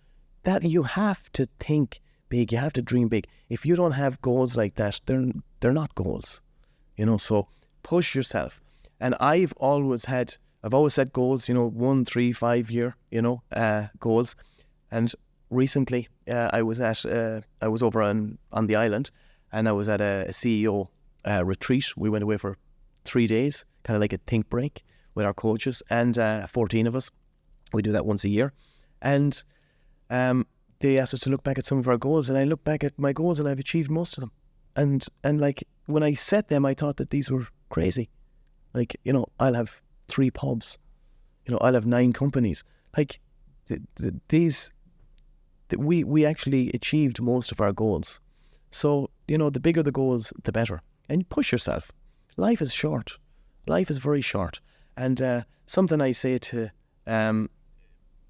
that you have to think big, you have to dream big. If you don't have goals like that, they're not goals. So push yourself. And I've always set goals, 1, 3, 5 year, goals. And recently I was over on the island, and I was at a CEO retreat. We went away for 3 days, kind of like a think break with our coaches, and 14 of us. We do that once a year. And they asked us to look back at some of our goals, and I look back at my goals and I've achieved most of them. And like, when I set them, I thought that these were crazy. Like, I'll have 3 pubs, I'll have 9 companies. Like, we actually achieved most of our goals. So, the bigger the goals, the better. And push yourself. Life is short. Life is very short. And something I say to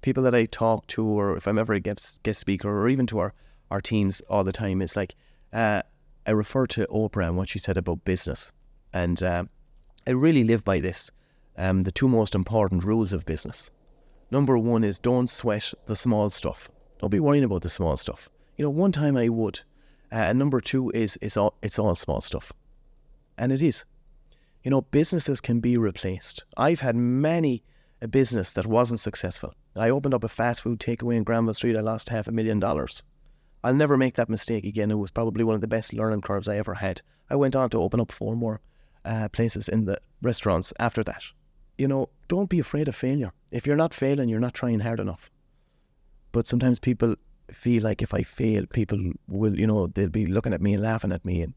people that I talk to, or if I'm ever a guest speaker, or even to our teams all the time, is like, I refer to Oprah and what she said about business. And I really live by this. The 2 most important rules of business. Number 1 is don't sweat the small stuff. Don't be worrying about the small stuff. One time I would. And number 2 is it's all small stuff. And it is. Businesses can be replaced. I've had many a business that wasn't successful. I opened up a fast food takeaway in Granville Street. I lost $500,000. I'll never make that mistake again. It was probably one of the best learning curves I ever had. I went on to open up 4 more places in the restaurants after that. Don't be afraid of failure. If you're not failing, you're not trying hard enough. But sometimes people feel like if I fail, people will, they'll be looking at me and laughing at me. And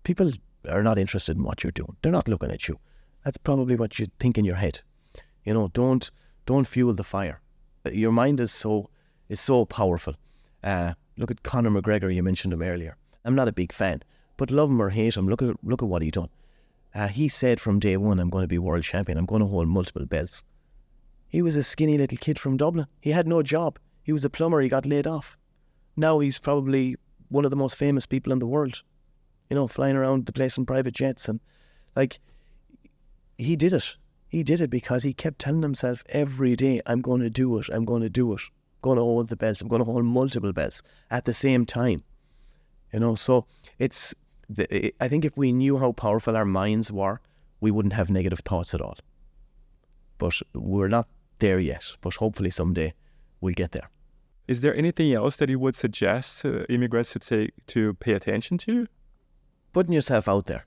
people are not interested in what you're doing. They're not looking at you. That's probably what you think in your head. Don't fuel the fire. Your mind is so powerful. Look at Conor McGregor. You mentioned him earlier. I'm not a big fan, but love him or hate him, look at what he done. He said from day one, I'm going to be world champion. I'm going to hold multiple belts. He was a skinny little kid from Dublin. He had no job. He was a plumber. He got laid off. Now he's probably one of the most famous people in the world. Flying around the place in private jets. And he did it. He did it because he kept telling himself every day, I'm going to do it. I'm going to do it. I'm going to hold the belts. I'm going to hold multiple belts at the same time. So I think if we knew how powerful our minds were, we wouldn't have negative thoughts at all. But we're not there yet. But hopefully someday we'll get there. Is there anything else that you would suggest immigrants to pay attention to? Putting yourself out there.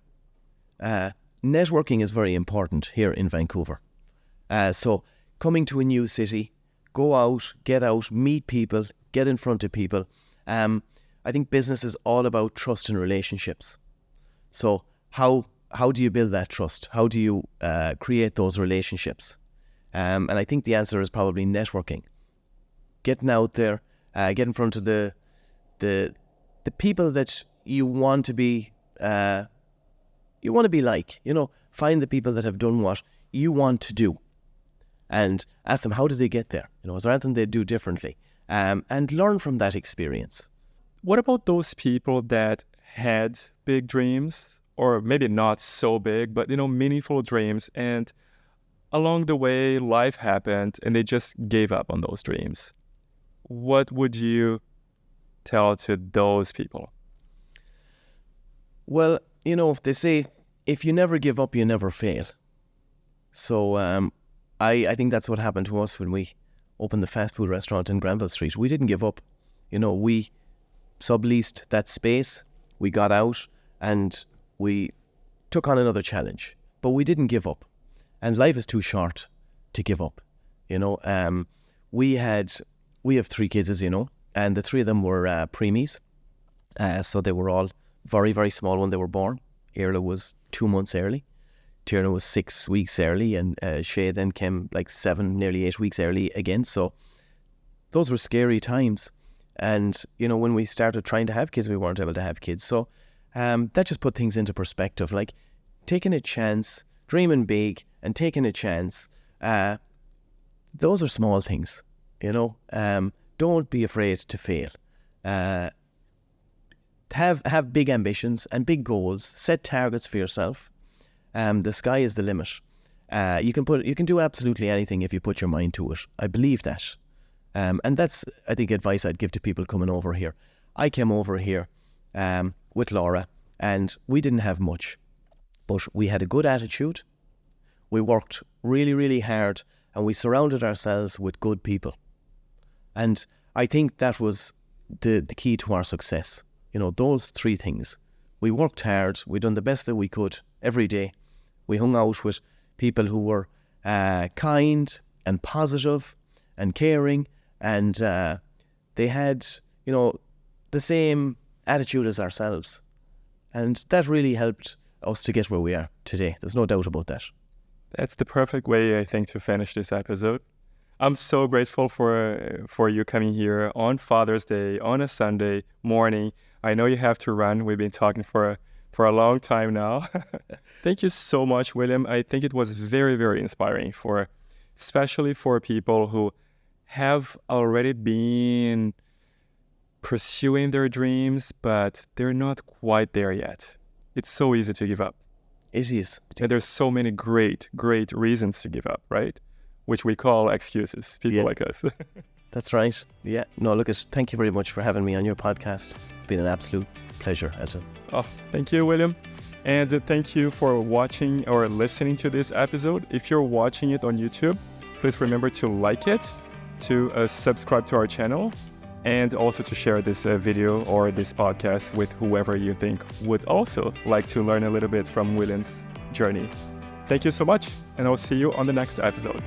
Networking is very important here in Vancouver. So coming to a new city, go out, get out, meet people, get in front of people. I think business is all about trust and relationships. So how do you build that trust? How do you create those relationships? And I think the answer is probably networking. Getting out there, get in front of the people that you want to be. You want to be like. Find the people that have done what you want to do, and ask them, how did they get there? Is there anything they do differently? And learn from that experience. What about those people that had big dreams, or maybe not so big, but meaningful dreams, and along the way life happened and they just gave up on those dreams? What would you tell to those people? Well, they say if you never give up, you never fail. So I think that's what happened to us when we opened the fast food restaurant in Granville Street. We didn't give up. We subleased that space. We got out and we took on another challenge. But we didn't give up. And life is too short to give up. We have 3 kids, as you know, and the 3 of them were preemies. So they were all very, very small when they were born. Irla was 2 months early. Tierna was 6 weeks early, and Shay then came like 7, nearly 8 weeks early again. So those were scary times. And, when we started trying to have kids, we weren't able to have kids. So that just put things into perspective, like taking a chance, dreaming big and taking a chance. Those are small things, don't be afraid to fail. Have big ambitions and big goals. Set targets for yourself. The sky is the limit. You can do absolutely anything if you put your mind to it. I believe that. And that's, I think, advice I'd give to people coming over here. I came over here with Laura, and we didn't have much, but we had a good attitude. We worked really, really hard, and we surrounded ourselves with good people. And I think that was the key to our success. Those 3 things. We worked hard. We done the best that we could every day. We hung out with people who were kind and positive and caring, and they had, the same attitude as ourselves. And that really helped us to get where we are today. There's no doubt about that. That's the perfect way, I think, to finish this episode. I'm so grateful for you coming here on Father's Day, on a Sunday morning. I know you have to run. We've been talking for a long time now. Thank you so much, William. I think it was very, very inspiring, especially for people who have already been pursuing their dreams, but they're not quite there yet. It's so easy to give up. It is. And there's so many great, great reasons to give up, right? Which we call excuses, people like us. That's right. Yeah. No, Lucas, thank you very much for having me on your podcast. It's been an absolute pleasure, Elton. Oh, thank you, William. And thank you for watching or listening to this episode. If you're watching it on YouTube, please remember to like it, to subscribe to our channel, and also to share this video or this podcast with whoever you think would also like to learn a little bit from William's journey. Thank you so much, and I'll see you on the next episode.